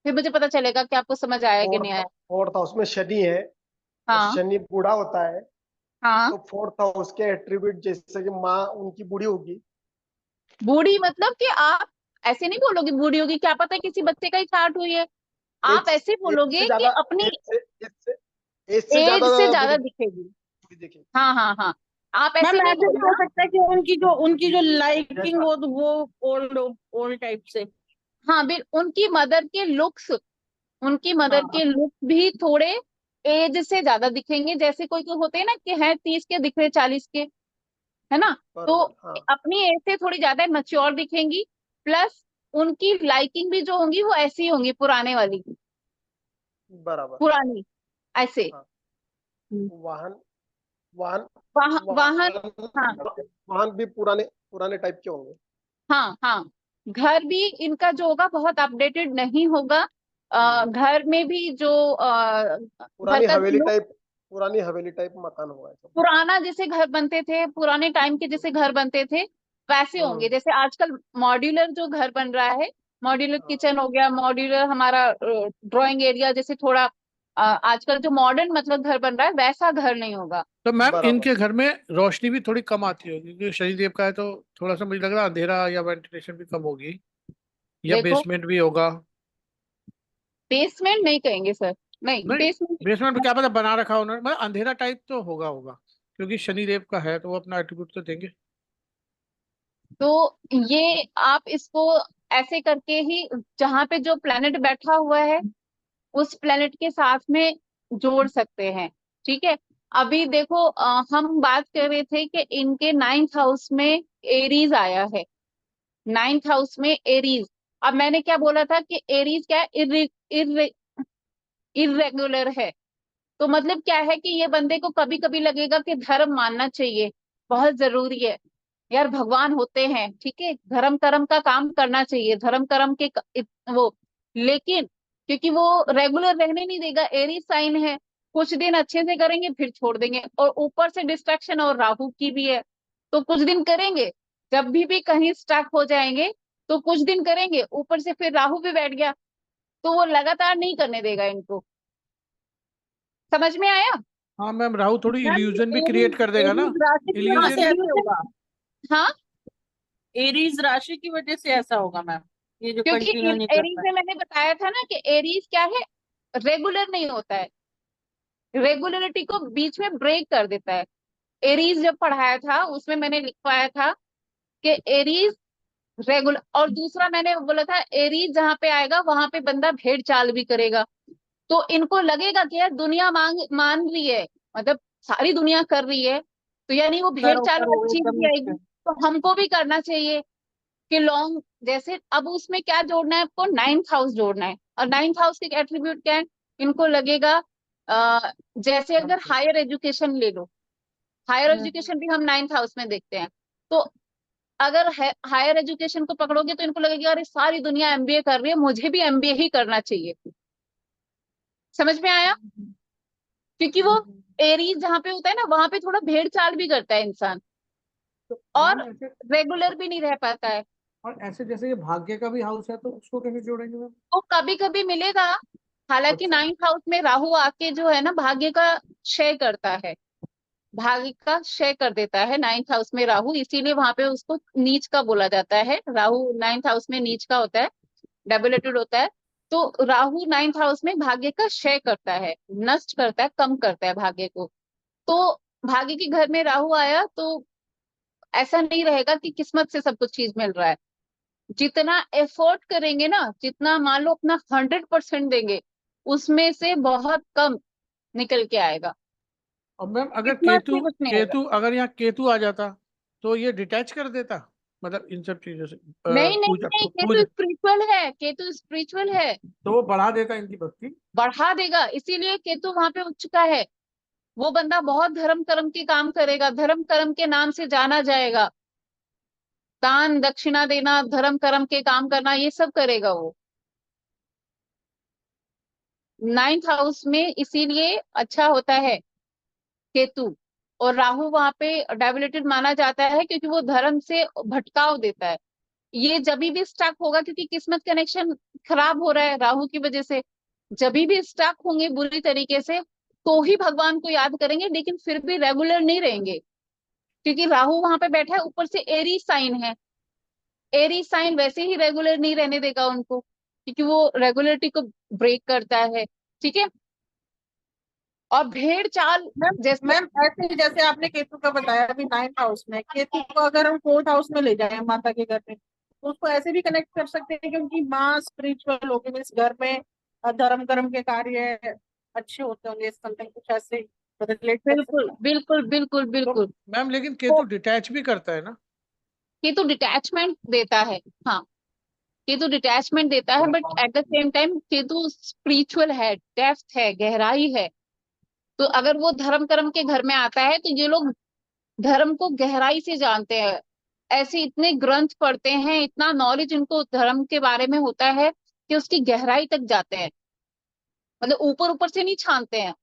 फिर मुझे पता चलेगा कि आपको समझ आया कि नहीं फोर्थ आया। फोर्थ हाउस में शनि है, और हाँ, शनि बूढ़ा होता है। हाँ, तो फोर्थ हाउस के एट्रीब्यूट जैसे कि माँ उनकी बूढ़ी होगी, बूढ़ी मतलब कि आप ऐसे नहीं बोलोगे बूढ़ी होगी, क्या पता किसी बच्चे का ही चार्ट हुई है। आप एज ऐसे एज से बोलोगे कि ज्यादा, अपनी एज से एज ज्यादा से ज्यादा बूढ़ी दिखेगी। बूढ़ी दिखेगी। हाँ हाँ हाँ, आप मैम ऐसे नहीं ऐसे भी हो बोलना। सकता है कि उनकी जो लाइकिंग हो तो वो ओल्ड ओल्ड टाइप से। हाँ बिल उनकी मदर के लुक्स, उनकी मदर हाँ के लुक भी थोड़े एज से ज्यादा दिखेंगे। जैसे कोई कोई होते हैं ना कि है 30 के दिख रहे 40 के, है ना। तो बरोबर, हाँ। अपनी एज से थोड़ी ज्यादा मैच्योर दिखेंगी। प्लस उनकी लाइकिंग भी जो होंगी वो ऐसी होंगी पुराने वाली, बराबर। पुरानी ऐसे। हाँ। हम्म। वाहन वाहन वाहन। हाँ वाहन भी पुराने पुराने टाइप के होंगे। हाँ हाँ। घर भी इनका जो होगा बहुत अपडेटेड नहीं होगा। हम्म। घर में भी जो घर पुरानी का हवेली लुक टाइप, पुरानी हवेली टाइप मकान होगा ऐसा। पुराना, जैसे घर बनते थे पुराने टाइम के, जैसे घर बनते थे वैसे होंगे। हम्म। जैसे आजकल मॉड्यूलर जो घर बन रहा है, मॉड्यूलर हाँ। किचन हो गया, मॉड्यूलर हमारा ड्राइंग एरिया, जैसे थोड़ा आजकल जो मॉडर्न मतलब घर बन रहा है वैसा घर नहीं होगा। तो मैम बराबर। इनके घर में रोशनी भी थोड़ी कम आती होगी, क्योंकि शनिदेव का है तो थोड़ा सा मुझे लग रहा है अंधेरा या वेंटिलेशन भी कम होगी, या देखो, बेसमेंट भी होगा। बेसमेंट नहीं कहेंगे सर, नहीं नहीं, बेसमेंट। बेसमेंट में क्या पता बना रखा हो उन्होंने, मतलब अंधेरा टाइप तो होगा क्योंकि शनिदेव का है तो वो अपना एट्रीब्यूट तो देंगे। तो ये आप इसको ऐसे करके ही, जहां पे जो प्लेनेट बैठा हुआ है उस प्लेनेट के साथ में जोड़ सकते हैं। ठीक है। अभी देखो हम बात कर रहे थे कि इनके 9th हाउस में एरीज आया है। 9th हाउस में एरीज। अब मैंने क्या बोला था कि एरीज क्या है, इरेगुलर है। तो मतलब क्या है कि ये बंदे को कभी कभी लगेगा कि धर्म मानना चाहिए, बहुत जरूरी है। यार भगवान होते हैं, ठीक है, धर्म कर्म का काम करना चाहिए, धर्म कर्म के वो। लेकिन क्योंकि वो रेगुलर रहने नहीं देगा, एरी साइन है, कुछ दिन अच्छे से करेंगे फिर छोड़ देंगे, और ऊपर से डिस्ट्रैक्शन और राहु की भी है। तो कुछ दिन करेंगे, जब भी कहीं स्टक हो जाएंगे तो कुछ दिन करेंगे, ऊपर से फिर राहु भी बैठ गया, तो वो लगातार नहीं करने देगा इनको। समझ में आया। हाँ मैम, राहु थोड़ी मैम इल्यूजन भी क्रिएट एरीज कर देगा ना। एरीज राशि की वजह हाँ से इल्यूजन। ऐसे इल्यूजन। होगा। हाँ, एरीज राशि की वजह से ऐसा होगा मैम, ये जो क्योंकि कंटिन्यू नहीं कर एरीज पाए। में मैंने बताया था ना कि एरीज क्या है, रेगुलर नहीं होता है, रेगुलरिटी को बीच में ब्रेक कर देता है। एरीज जब पढ़ाया था उसमें मैंने लिखवाया था कि एरीज रेगुलर, और दूसरा मैंने बोला था एरीज जहां पे आएगा वहां पे बंदा भेड़ चाल भी करेगा। तो इनको लगेगा कि यार दुनिया मान रही है, मतलब सारी दुनिया कर रही है, तो यानी वो भेड़ करो चाल करो वाली चीज एकदम भी नीचे। आएगी, तो हमको भी करना चाहिए कि लॉन्ग। जैसे अब उसमें क्या जोड़ना है आपको, 9th हाउस जोड़ना है, और 9th हाउस के एट्रीब्यूट क्या है, इनको लगेगा जैसे अगर हायर एजुकेशन ले लो, हायर हम्म। एजुकेशन भी हम 9th हाउस में देखते हैं। तो अगर हायर एजुकेशन को पकड़ोगे तो इनको लगेगा अरे सारी दुनिया एमबीए कर रही है, मुझे भी एमबीए ही करना चाहिए। समझ में आया। क्योंकि वो हम्म। एरीज जहाँ पे होता है ना वहां पे थोड़ा भेड़ चाल भी करता है इंसान, तो और मैम ऐसे, रेगुलर भी नहीं रह पाता है। और ऐसे जैसे ये भाग्य का भी हाउस है तो उसको कैसे जोड़ेंगे मैम? तो कभी कभी मिलेगा। हालांकि अच्छा। 9th हाउस में राहु आके जो है ना भाग्य का क्षय करता है, भाग्य का क्षय कर देता है 9th हाउस में राहु, इसीलिए वहां पे उसको नीच का बोला जाता है। राहु 9th हाउस में नीच का होता है, डेबिलेटेड होता है। तो राहु 9th हाउस में भाग्य का क्षय करता है, नष्ट करता है, कम करता है भाग्य को। तो भाग्य के घर में राहु आया तो ऐसा नहीं रहेगा कि किस्मत से सब कुछ चीज मिल रहा है। जितना एफर्ट करेंगे ना, जितना मान लो अपना 100% देंगे, उसमें से बहुत कम निकल के आएगा, और मैम अगर किस्मत केतु, से कुछ नहीं आएगा। केतु अगर यहाँ केतु आ जाता तो ये डिटैच कर देता, मतलब इन सब चीजों से नहीं नहीं पूजा नहीं, पूजा, केतु स्पिरिचुअल है, केतु स्पिरिचुअल है, तो वो बढ़ा देता इनकी भक्ति। बढ़ा देगा, इसीलिए केतु वहां पे उच्च का है। वो बंदा बहुत धर्म कर्म के काम करेगा, धर्म कर्म के नाम से जाना जाएगा, दान दक्षिणा देना, धर्म कर्म के काम करना, ये सब करेगा वो। 9th हाउस में इसीलिए अच्छा होता है केतु। और राहु वहां पे डेबिलिटेड माना जाता है क्योंकि वो धर्म से भटकाव देता है। ये जब भी स्टक होगा क्योंकि किस्मत कनेक्शन खराब हो रहा है राहु की वजह से, जब भी स्टक होंगे बुरी तरीके से तो ही भगवान को याद करेंगे, लेकिन फिर भी रेगुलर नहीं रहेंगे, क्योंकि राहु वहां पे बैठा है, ऊपर से एरी साइन है, एरी साइन वैसे ही रेगुलर नहीं रहने देगा उनको, क्योंकि वो रेगुलरिटी को ब्रेक करता है, ठीक है। और भेड़ चाल मैम जैसे, मैम ऐसे ही जैसे आपने केतु का बताया अभी 9th हाउस में, केतु को अगर हम 4th हाउस में ले जाए माता के घर में, तो उसको ऐसे भी कनेक्ट कर सकते हैं क्योंकि माँ स्पिरिचुअल होगी, मीन्स घर में धर्म कर्म के कार्य अच्छे होते होंगे, समथिंग कुछ ऐसे रिलेट कर सकते बिल्कुल बिल्कुल बिल्कुल तो बिल्कुल। मैम लेकिन तो केतु डिटैच भी करता है ना? केतु डिटैचमेंट देता है, हाँ, केतु डिटैचमेंट देता है, but at the same time Ketu spiritual है, डेप्थ है, गहराई है। तो अगर वो धर्म कर्म के घर में आता है तो ये लोग धर्म को गहराई से जानते हैं, ऐसे इतने ग्रंथ पढ़ते हैं, इतना नॉलेज इनको धर्म के बारे में होता है कि उसकी गहराई तक जाते हैं, मतलब ऊपर ऊपर से नहीं छानते हैं,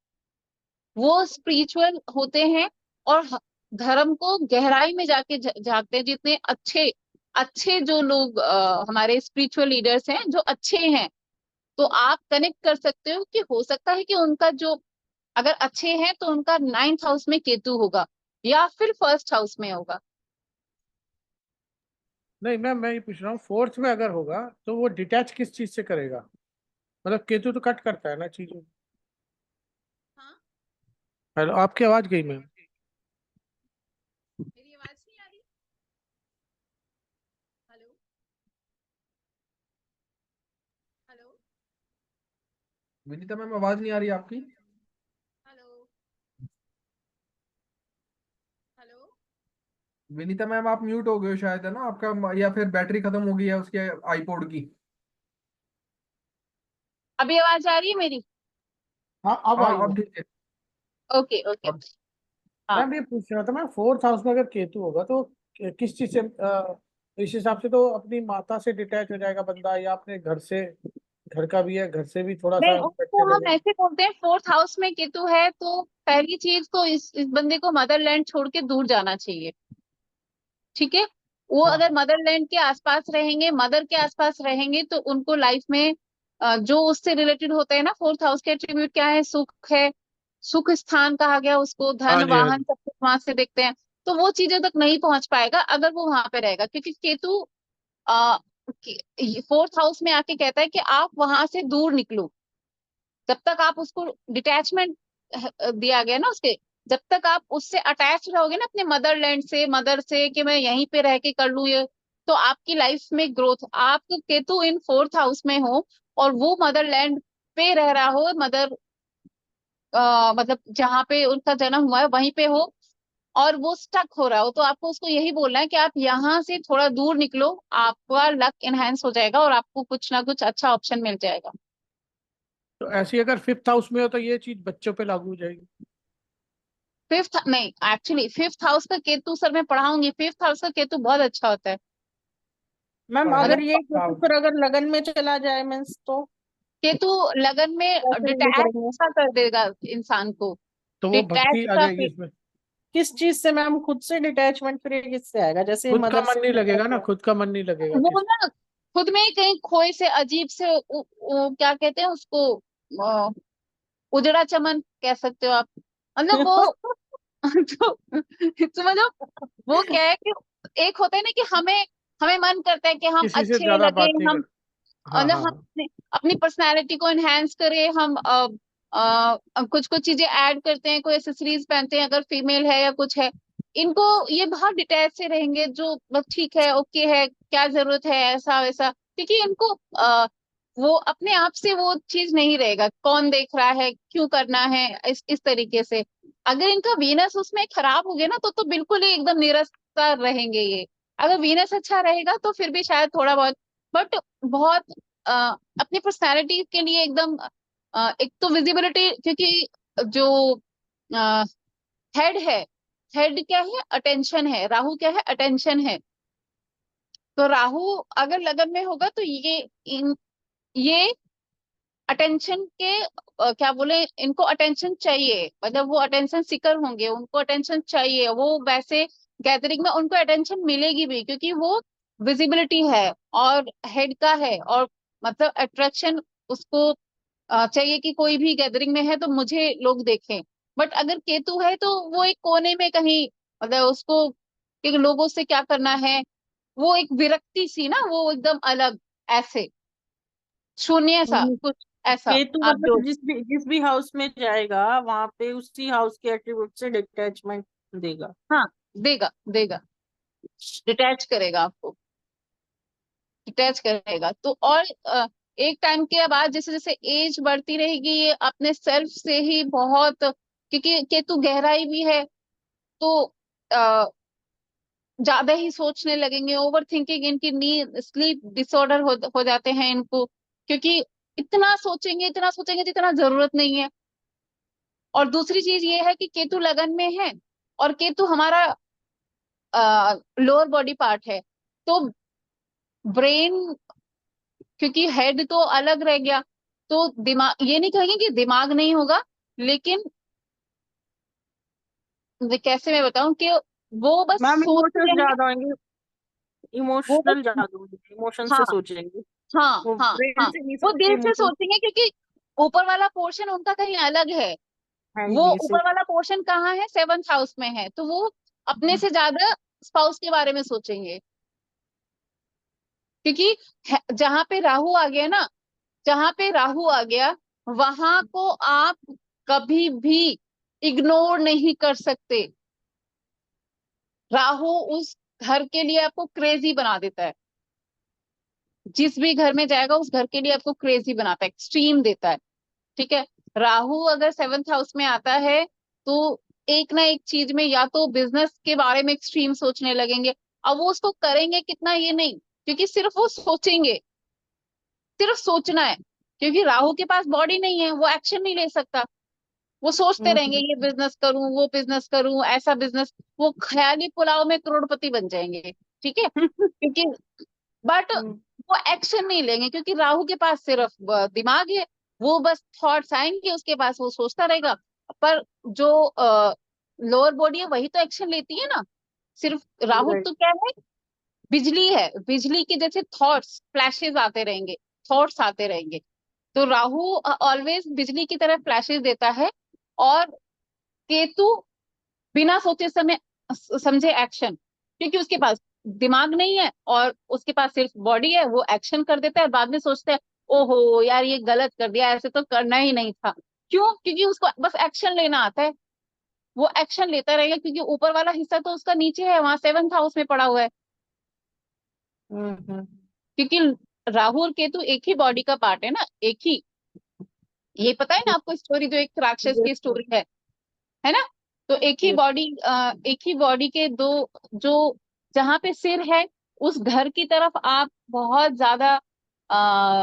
वो स्पिरिचुअल होते हैं और धर्म को गहराई में जाके झांकते हैं। जितने अच्छे अच्छे जो लोग हमारे स्पिरिचुअल लीडर्स हैं जो अच्छे हैं, तो आप कनेक्ट कर सकते हो कि हो सकता है कि उनका जो, अगर अच्छे हैं तो उनका 9th हाउस में केतु होगा या फिर 1st हाउस में होगा। नहीं मैम, मैं ये पूछ रहा हूँ फोर्थ में अगर होगा तो वो डिटैच किस चीज से करेगा? मतलब केतु तो कट करता है ना चीजें। हाँ, हेलो, आपकी आवाज गई मैम। मेरी आवाज नहीं आ रही? हेलो, हेलो, विनीता मैम आवाज नहीं आ रही आपकी। Hello, hello. विनीता मैम आप म्यूट हो गए हो शायद, है ना आपका, या फिर बैटरी खत्म हो गई है उसके आईपॉड की। अभी आवाज आ रही है मेरी? हाँ, अब हाँ आई है। अब ठीक है। Okay okay. अब हाँ, मैम ये पूछ रहा था मैं, फोर्थ हाउस में अगर केतु होगा तो किस चीज से इस हिसाब से तो अपनी माता से डिटैच हो जाएगा बंदा, या अपने घर से, घर का भी है, घर से भी थोड़ा सा नहीं, इम्पैक्ट उसको हम करेगा। ऐसे बोलते हैं, 4th हाउस में केतु है तो पहली चीज तो इस बंदे को मदरलैंड छोड़ के दूर जाना चाहिए, ठीक है। वो हाँ अगर मदरलैंड के आसपास रहेंगे, मदर के आसपास रहेंगे, तो उनको लाइफ में जो उससे रिलेटेड होता है ना, 4th हाउस के एट्रीब्यूट क्या है, सुख स्थान कहा गया उसको, हाँ धन जी, हाँ वाहन जी। सब कुछ वहां से देखते हैं। तो वो चीजों तक नहीं पहुंच पाएगा अगर वो वहां पे रहेगा, क्योंकि केतु आ, 4th हाउस में आके कहता है कि आप वहां से दूर निकलो। जब तक आप उसको डिटैचमेंट दिया गया ना उसके, जब तक आप उससे अटैच रहोगे ना अपने मदरलैंड से, मदर से, कि मैं यहीं पे रह के कर लूँ ये, तो आपकी लाइफ में ग्रोथ, आपको केतु इन 4th हाउस में हो और वो मदरलैंड पे रह रहा हो, मदर मतलब जहाँ पे उनका जन्म हुआ है वहीं पे हो, और वो स्टक हो रहा हो, तो आपको उसको यही बोलना है कि आप यहाँ से थोड़ा दूर निकलो, आपका लक एनहांस हो जाएगा और आपको कुछ ना कुछ अच्छा ऑप्शन मिल जाएगा। तो ऐसी अगर फिफ्थ हाउस में हो तो ये चीज बच्चों पे लागू हो जाएगी? फिफ्थ नहीं, एक्चुअली 5th हाउस का केतु सर मैं पढ़ाऊंगी, 5th हाउस का केतु बहुत अच्छा होता है। मैम अगर अगर ये केतु फिर अगर लगन में चला जाए मीन्स तो केतु लगन में कैसे डील डिटैच करेंगे? सा कर देगा इंसान को, तो वो डिटैच भक्ति आ सा जाएगी इसमें? किस चीज से मैम, खुद से डिटैचमेंट फिर ये किससे आएगा, जैसे खुद का मदर मन से नहीं attach लगेगा ना, है। खुद का मन नहीं लगेगा वो किस? ना खुद में ही कहीं खोए से अजीब से क्या कहते हैं उसको, अ, उजड़ा चमन कह सकते हो आप, मतलब वो तो मतलब वो क्या है कि एक होता है ना कि हमें हमें मन करता है कि हम किसी से अच्छे ज्यादा लगे, बात नहीं हम कर। हाँ मतलब हाँ हम हाँ। अपनी पर्सनालिटी को एनहेंस करें, हम कुछ कुछ चीजें ऐड करते हैं, कोई एसेसरीज पहनते हैं अगर फीमेल है या कुछ है, इनको ये बहुत डिटैच से रहेंगे, जो बस ठीक है, ओके है, क्या जरूरत है ऐसा वैसा, क्योंकि इनको वो अपने आप से वो चीज नहीं रहेगा, कौन देख रहा है, क्यों करना है, इस तरीके से। अगर इनका वीनस उसमें खराब हो गया ना तो बिल्कुल ही एकदम निरस्तर रहेंगे ये। अगर वीनस अच्छा रहेगा तो फिर भी शायद थोड़ा बहुत, बट बहुत अ, अपनी पर्सनैलिटी के लिए एकदम एक तो विजिबिलिटी, क्योंकि जो हेड है, हेड क्या है, अटेंशन है, राहु क्या है, अटेंशन है। तो राहु अगर लगन में होगा तो ये अटेंशन के क्या बोले, इनको अटेंशन चाहिए, मतलब वो अटेंशन सीकर होंगे, उनको अटेंशन चाहिए, वो वैसे गैदरिंग में उनको अटेंशन मिलेगी भी, क्योंकि वो विजिबिलिटी है और हेड का है, और मतलब अट्रैक्शन उसको चाहिए कि कोई भी गैदरिंग में है तो मुझे लोग देखें। बट अगर केतु है तो वो एक कोने में कहीं, मतलब उसको कि लोगों से क्या करना है, वो एक विरक्ति सी ना, वो एकदम अलग, ऐसे शून्य सा हम्म, कुछ, ऐसा केतु आप जो। मतलब जिस भी हाउस में जाएगा वहां पे उसी हाउस के एट्रीब्यूट से डिटैचमेंट देगा। हाँ, देगा देगा, डिटैच करेगा आपको, डिटैच करेगा। तो और एक टाइम के बाद जैसे जैसे एज बढ़ती रहेगी, ये अपने सेल्फ से ही बहुत, क्योंकि केतु गहराई भी है, तो अ, ज्यादा ही सोचने लगेंगे, ओवर थिंकिंग, इनकी नींद, स्लीप डिसऑर्डर हो जाते हैं इनको, क्योंकि इतना सोचेंगे जितना जरूरत नहीं है। और दूसरी चीज ये है कि केतु लगन में है, और केतु हमारा लोअर बॉडी पार्ट है, तो ब्रेन, क्योंकि हेड तो अलग रह गया, तो दिमाग, ये नहीं कहेंगे कि दिमाग नहीं होगा, लेकिन कैसे मैं बताऊं कि वो बस मैम सोचते इमोशंस रहेंगे। ज्यादा होंगे, वो इमोशनल बस, ज्यादा होंगे, इमोशन हाँ से सोचेंगे। हाँ वो हाँ ब्रेन हाँ, से नहीं वो सोचते, दिल से इमोशन। सोचेंगे, क्योंकि ऊपर वाला पोर्शन उनका कहीं अलग है। हाँ वो जी ऊपर सही। वाला पोर्शन कहाँ है, 7th हाउस में है, तो वो अपने से ज्यादा स्पाउस के बारे में सोचेंगे, क्योंकि जहां पे राहु आ गया ना, जहां पे राहु आ गया, वहां को आप कभी भी इग्नोर नहीं कर सकते। राहु उस घर के लिए आपको क्रेजी बना देता है, जिस भी घर में जाएगा उस घर के लिए आपको क्रेजी बनाता है, एक्सट्रीम देता है। ठीक है, राहु अगर 7th हाउस में आता है, तो एक ना एक चीज में, या तो बिजनेस के बारे में एक्सट्रीम सोचने लगेंगे। अब वो उसको करेंगे कितना ये नहीं, क्योंकि सिर्फ वो सोचेंगे, सिर्फ सोचना है, क्योंकि राहु के पास बॉडी नहीं है, वो एक्शन नहीं ले सकता। वो सोचते रहेंगे, हम्म, ये बिजनेस करूं, वो बिजनेस करूं, ऐसा बिजनेस, वो ख्याली पुलाव में करोड़पति बन जाएंगे। ठीक है, क्योंकि, बट हम्म, वो एक्शन नहीं लेंगे, क्योंकि राहु के पास सिर्फ दिमाग है। वो बस थॉट्स आएंगे उसके पास, वो सोचता रहेगा। पर जो लोअर बॉडी है वही तो एक्शन लेती है ना। सिर्फ राहु right, तो क्या है, बिजली है, बिजली के जैसे थॉट्स फ्लैशेस आते रहेंगे, थॉट्स आते रहेंगे। तो राहु ऑलवेज बिजली की तरह फ्लैशेस देता है, और केतु बिना सोचे समय समझे एक्शन, क्योंकि उसके पास दिमाग नहीं है, और उसके पास सिर्फ बॉडी है, वो एक्शन कर देता है, बाद में सोचता है ओहो यार ये गलत कर दिया, ऐसे तो करना ही नहीं था। क्यों? क्योंकि उसको बस एक्शन लेना आता है, वो एक्शन लेता रहेगा, क्योंकि ऊपर वाला हिस्सा तो उसका नीचे है, वहां 7th हाउस में पड़ा हुआ है। हम्म, क्योंकि राहु और केतु एक ही बॉडी का पार्ट है ना, एक ही, ये पता है ना आपको स्टोरी, जो एक राक्षस yes, की sir, स्टोरी है ना। तो yes, एक ही बॉडी के दो, जो, जहां पे सिर है, उस घर की तरफ आप बहुत ज्यादा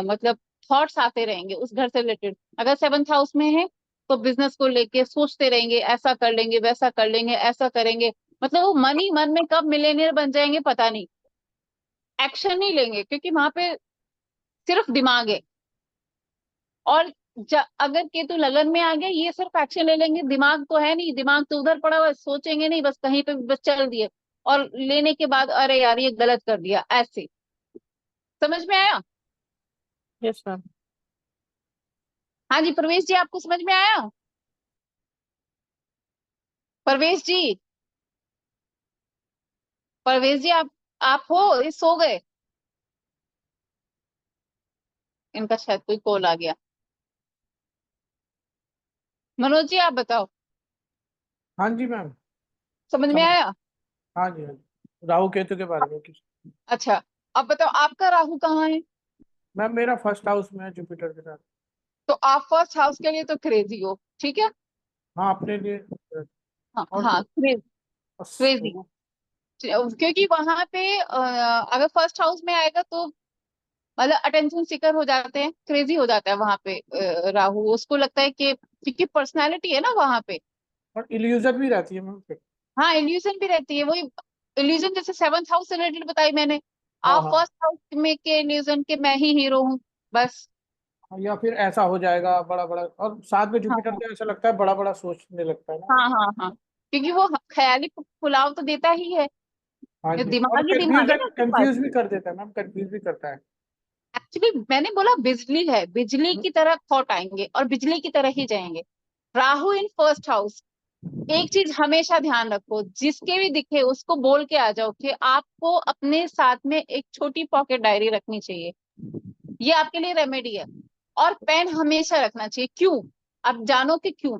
मतलब थॉट्स आते रहेंगे उस घर से रिलेटेड। अगर 7th हाउस में है, तो बिजनेस को लेके सोचते रहेंगे, ऐसा कर लेंगे, वैसा कर लेंगे, ऐसा करेंगे, मतलब वो मन ही मन में कब मिलेनियर बन जाएंगे पता नहीं। एक्शन नहीं लेंगे, क्योंकि वहां पे सिर्फ दिमाग है। और अगर केतु लगन में आ गया, ये सिर्फ एक्शन ले लेंगे, दिमाग तो है नहीं, दिमाग तो उधर पड़ा हुआ है, सोचेंगे नहीं, बस कहीं पे भी बस चल दिए, और लेने के बाद अरे यार ये गलत कर दिया, ऐसे। समझ में आया? yes, ma'am. हाँ जी प्रवेश जी, आपको समझ में आया? परवेश जी, परवेश जी, आप हो, ये सो गए? इनका शायद कोई कॉल आ गया। मनोज जी आप बताओ, हाँ जी मैम। समझ में समझ। आया? हाँ जी, हाँ जी, राहु केतु के बारे में कुछ। अच्छा, अब बताओ आपका राहु कहाँ है? मैम मेरा फर्स्ट हाउस में है जुपिटर के साथ। तो आप 1st हाउस के लिए तो क्रेजी हो, ठीक है। हाँ अपने लिए। हाँ और हाँ, क्रेजी, क्योंकि वहां पे अगर 1st हाउस में आएगा, तो मतलब अटेंशन सीकर हो जाते हैं, क्रेजी हो जाता है वहां पे। राहु, उसको लगता है कि, क्योंकि पर्सनालिटी है ना वहां पे। और इल्यूजन भी रहती है मैम फिर। हाँ, इल्यूजन भी रहती है, वही इल्यूजन, जैसे 7th हाउस से रिलेटेड बताई मैंने। हाँ आप हाँ। 1st हाउस में के इल्यूजन के मैं ही हीरो हूँ, बस। या फिर ऐसा हो जाएगा बड़ा बड़ा, और साथ में हाँ जुपिटर हाँ तो ऐसा लगता है बड़ा बड़ा सोचने लगता है ना। हाँ हाँ हाँ, क्योंकि वो ख्याली पुलाव तो देता ही है, हाँ जो जी, और दिमाग ही दिमाग है कंफ्यूजन ना उसके पास। कंफ्यूज भी कर देता है मैम, कंफ्यूज भी करता है। एक्चुअली मैंने बोला बिजली है, बिजली की तरह थॉट आएंगे और बिजली की तरह ही जाएंगे। राहु इन 1st हाउस, एक चीज हमेशा ध्यान रखो, जिसके भी दिखे उसको बोल के आ जाओ कि आपको अपने साथ में एक छोटी पॉकेट डायरी रखनी चाहिए। ये आपके लिए रेमेडी है। और पेन हमेशा रखना चाहिए। क्यों? आप जानो कि क्यों।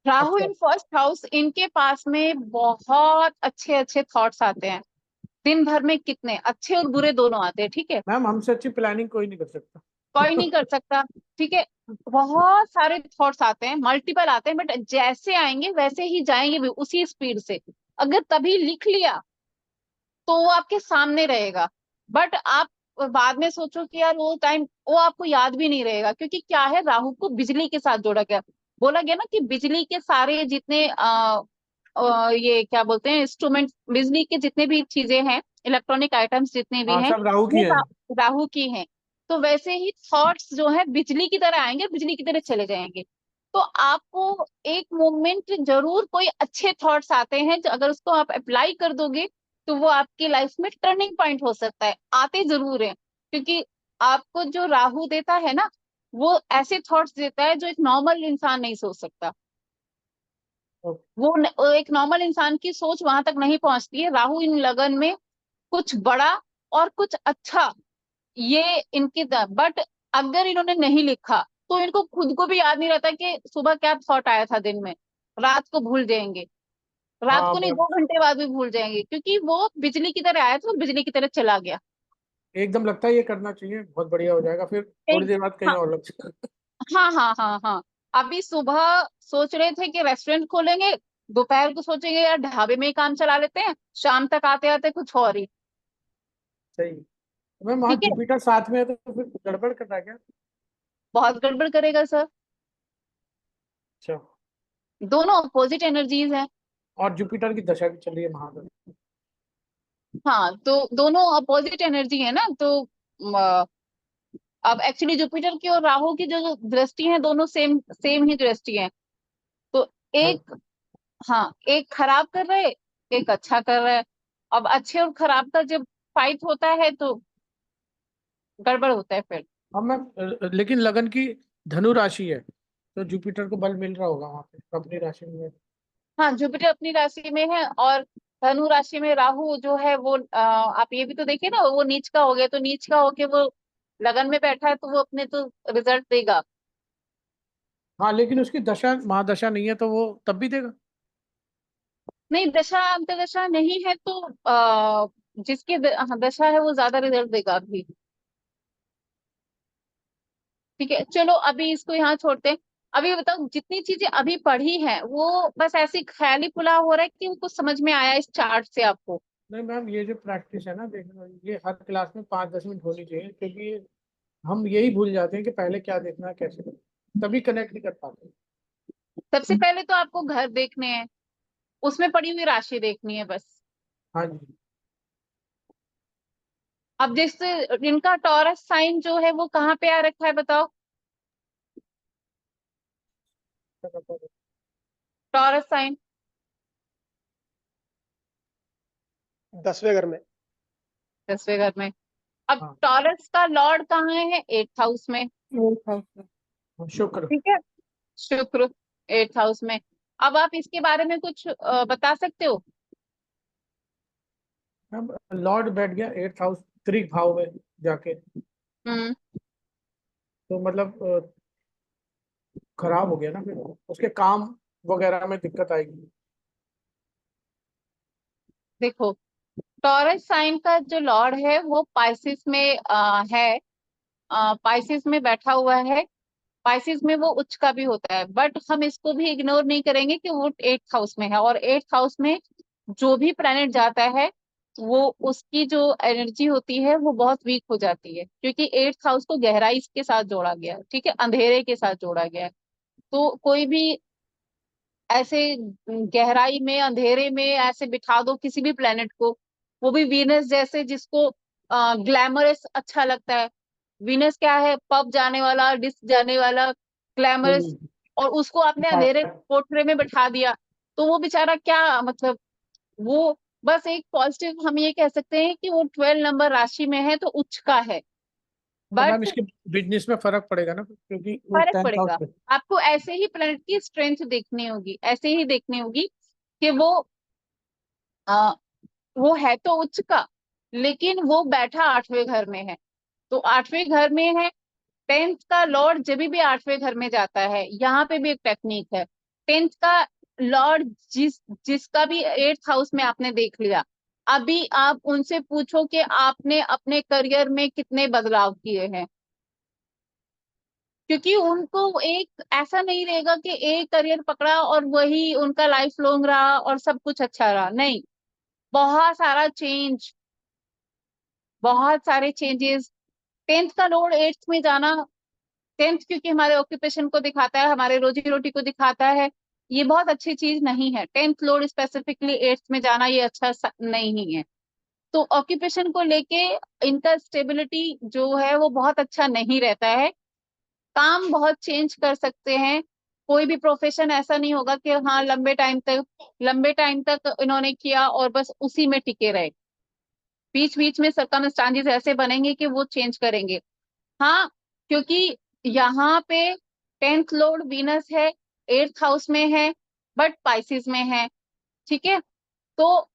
राहु अच्छा इन फर्स्ट हाउस, इनके पास में बहुत अच्छे अच्छे थॉट्स आते हैं। दिन भर में कितने अच्छे और बुरे दोनों आते हैं, ठीक है। मैम, हमसे अच्छी प्लानिंग कोई नहीं कर सकता। कोई नहीं कर सकता, ठीक है। बहुत सारे थॉट्स आते हैं, मल्टीपल आते हैं, बट जैसे आएंगे वैसे ही जाएंगे भी उसी स्पीड से। अगर तभी लिख लिया तो वो आपके सामने रहेगा। बट आप बाद में सोचो कि यार वो टाइम वो आपको याद भी नहीं रहेगा, क्योंकि क्या है, राहु को बिजली के साथ जोड़ा गया। बोला गया ना कि बिजली के सारे जितने ये क्या बोलते हैं इंस्ट्रूमेंट, बिजली के जितने भी चीजें हैं, इलेक्ट्रॉनिक आइटम्स जितने भी हाँ, हैं, सब राहु की वो है। राहु की हैं। तो वैसे ही थॉट्स जो है बिजली की तरह आएंगे, बिजली की तरह चले जाएंगे। तो आपको एक मोमेंट जरूर कोई अच्छे थॉट्स आते हैं, जो अगर उसको आप अप्लाई कर दोगे तो वो आपकी लाइफ में टर्निंग पॉइंट हो सकता है। आते जरूर है, क्योंकि आपको जो राहु देता है ना, वो ऐसे थॉट्स देता है जो एक नॉर्मल इंसान नहीं सोच सकता। वो एक नॉर्मल इंसान की सोच वहां तक नहीं पहुंचती है। राहु इन लगन में कुछ बड़ा और कुछ अच्छा, ये इनकी, बट अगर इन्होंने नहीं लिखा तो इनको खुद को भी याद नहीं रहता कि सुबह क्या थॉट आया था दिन में। रात को भूल जाएंगे, रात हाँ को नहीं मैम, 2 घंटे बाद भी भूल जाएंगे, क्योंकि वो बिजली की तरह आया था, वो बिजली की तरह चला गया। एकदम लगता है ये करना चाहिए, बहुत बढ़िया हो जाएगा, फिर थोड़ी एक, देर बाद कहीं हाँ और लग जाएगा। हाँ हाँ हाँ हाँ। अभी सुबह सोच रहे थे कि रेस्टोरेंट खोलेंगे, दोपहर को सोचेंगे यार ढाबे में ही काम चला लेते हैं, शाम तक आते आते कुछ और ही। सही। मैम, वहाँ ठीक है, जुपिटर साथ में है तो फिर गड़बड़ कर रहा है क्या? बहुत गड़बड़ करेगा सर। अच्छा। दोनों अपोजिट एनर्जीज हैं। और जुपिटर की दशा भी चल रही है महादेव। हाँ, तो दोनों अपोजिट एनर्जी है ना, तो अब एक्चुअली जुपिटर की और राहु की जो दृष्टि है, दोनों सेम सेम ही दृष्टि है। तो हाँ। एक, हाँ, एक खराब कर रहा है, एक अच्छा कर रहा है। अब अच्छे और खराब का जब फाइट होता है तो गड़बड़ होता है फिर। अब मैम, लेकिन लगन की धनु राशि है, तो जुपिटर को बल मिल रहा होगा वहां पे अपनी राशि में। हाँ, जुपिटर अपनी राशि में है, और धनु राशि में राहु जो है वो आप ये भी तो देखिए ना, वो नीच का हो गया, तो नीच का होके वो लगन में बैठा है, तो वो अपने तो रिजल्ट देगा। हाँ, लेकिन उसकी दशा महादशा नहीं है तो वो तब भी देगा। नहीं, दशा अंतर्दशा नहीं है तो जिसकी दशा है वो ज्यादा रिजल्ट देगा अभी। ठीक है, चलो अभी इसको यहाँ छोड़ते हैं। अभी बताओ, जितनी चीजें अभी पढ़ी हैं वो बस ऐसी ख्याली पुलाव हो रहा है कि वो कुछ समझ में आया इस चार्ट से आपको? नहीं मैम, ये जो प्रैक्टिस है ना, देखना ये हर क्लास में 5-10 मिनट होनी चाहिए, क्योंकि हम यही भूल जाते हैं कि पहले क्या देखना है, कैसे देखना, तभी कनेक्ट नहीं कर पाते। सबसे पहले तो आपको घर देखने हैं, उसमें पड़ी हुई राशि देखनी है बस। हाँ जी। अब जिस इनका टॉरस साइन जो है वो कहाँ पे आ रखा है बताओ? टॉरस साइन 10वें घर में। 10वें घर में। अब हाँ, टॉरस का लॉर्ड कहाँ है? 8th हाउस में। शुक्र। ठीक है, शुक्र 8th हाउस में। अब आप इसके बारे में कुछ बता सकते हो? मैम, लॉर्ड बैठ गया 8th हाउस, त्रिक भाव में जाके, हम्म। तो मतलब खराब हो गया ना, फिर उसके काम वगैरह में दिक्कत आएगी। देखो, टॉरस साइन का जो लॉर्ड है वो पाइसिस में है, पाइसिस में बैठा हुआ है। पाइसिस में वो उच्च का भी होता है, बट हम इसको भी इग्नोर नहीं करेंगे कि वो 8th हाउस में है, और 8th हाउस में जो भी प्लेनेट जाता है वो उसकी जो एनर्जी होती है वो बहुत वीक हो जाती है, क्योंकि 8th हाउस को गहराई के साथ जोड़ा गया है, ठीक है, अंधेरे के साथ जोड़ा गया है। तो कोई भी ऐसे गहराई में अंधेरे में ऐसे बिठा दो किसी भी प्लेनेट को, वो भी वीनस जैसे, जिसको ग्लैमरस अच्छा लगता है। वीनस क्या है? पब जाने वाला, डिस्क जाने वाला, ग्लैमरस, हम्म। और उसको आपने अंधेरे कोठरे में बैठा दिया, तो वो बेचारा क्या मतलब, वो बस एक पॉजिटिव हम ये कह सकते हैं कि वो 12 नंबर राशि में है तो उच्च का है। तो मैम बट इसके बिजनेस में फर्क पड़ेगा ना, क्योंकि वो फर्क 10th हाउस पड़ेगा। में। आपको ऐसे ही प्लेनेट की स्ट्रेंथ देखनी होगी, ऐसे ही देखनी होगी कि आ, वो है तो उच्च का, लेकिन वो बैठा 8वें घर में है। तो 8वें घर में है, 10th का लॉर्ड जब भी 8वें घर में जाता है, यहाँ पे भी एक टेक्निक है। 10th का लॉर्ड जिसका भी 8th हाउस में आपने देख लिया, अभी आप उनसे पूछो कि आपने अपने करियर में कितने बदलाव किए हैं, क्योंकि उनको एक ऐसा नहीं रहेगा कि एक करियर पकड़ा और वही उनका लाइफ लॉन्ग रहा और सब कुछ अच्छा रहा, नहीं। बहुत सारा चेंज, बहुत सारे चेंजेस। 10th का लॉर्ड 8th में जाना, 10th क्योंकि हमारे ऑक्यूपेशन को दिखाता है, हमारे रोजी रोटी को दिखाता है, ये बहुत अच्छी चीज नहीं है। 10th लॉर्ड स्पेसिफिकली 8th में जाना ये अच्छा नहीं है। तो ऑक्यूपेशन को लेके इनका स्टेबिलिटी जो है वो बहुत अच्छा नहीं रहता है। काम बहुत चेंज कर सकते हैं, कोई भी प्रोफेशन ऐसा नहीं होगा कि हाँ लंबे टाइम तक इन्होंने किया और बस उसी में टिके रहे। बीच बीच में सर्कमस्टांसेस ऐसे बनेंगे कि वो चेंज करेंगे। हाँ, क्योंकि यहाँ पे 10th लॉर्ड वीनस है, 8th हाउस में है, बट पाइसिस में है। ठीक है, तो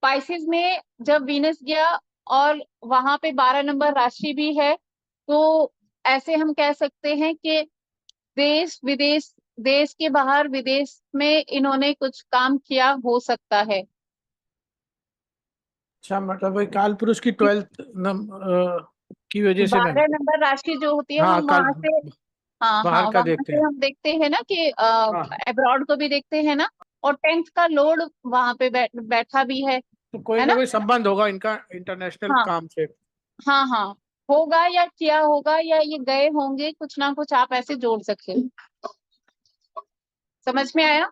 पाइसिस में जब वीनस गया और वहां पे 12 नंबर राशि भी है, तो ऐसे हम कह सकते हैं कि देश विदेश, देश के बाहर विदेश में इन्होंने कुछ काम किया हो सकता है। अच्छा, मतलब वही काल पुरुष की 12th की वजह से मैम। 12 नंबर राशि जो होती है हाँ, हम काल वहां से, हाँ बाहर हाँ, का वहां देखते से हैं। हम देखते हैं ना कि हाँ, अब्रॉड को भी देखते हैं ना। और 10th का लॉर्ड वहां पे बैठा भी तो कोई है ना ना। कोई संबंध होगा इनका इंटरनेशनल हाँ काम से। हाँ हाँ, होगा या किया होगा या ये गए होंगे, कुछ ना कुछ आप ऐसे जोड़ सकते हो। समझ में आया?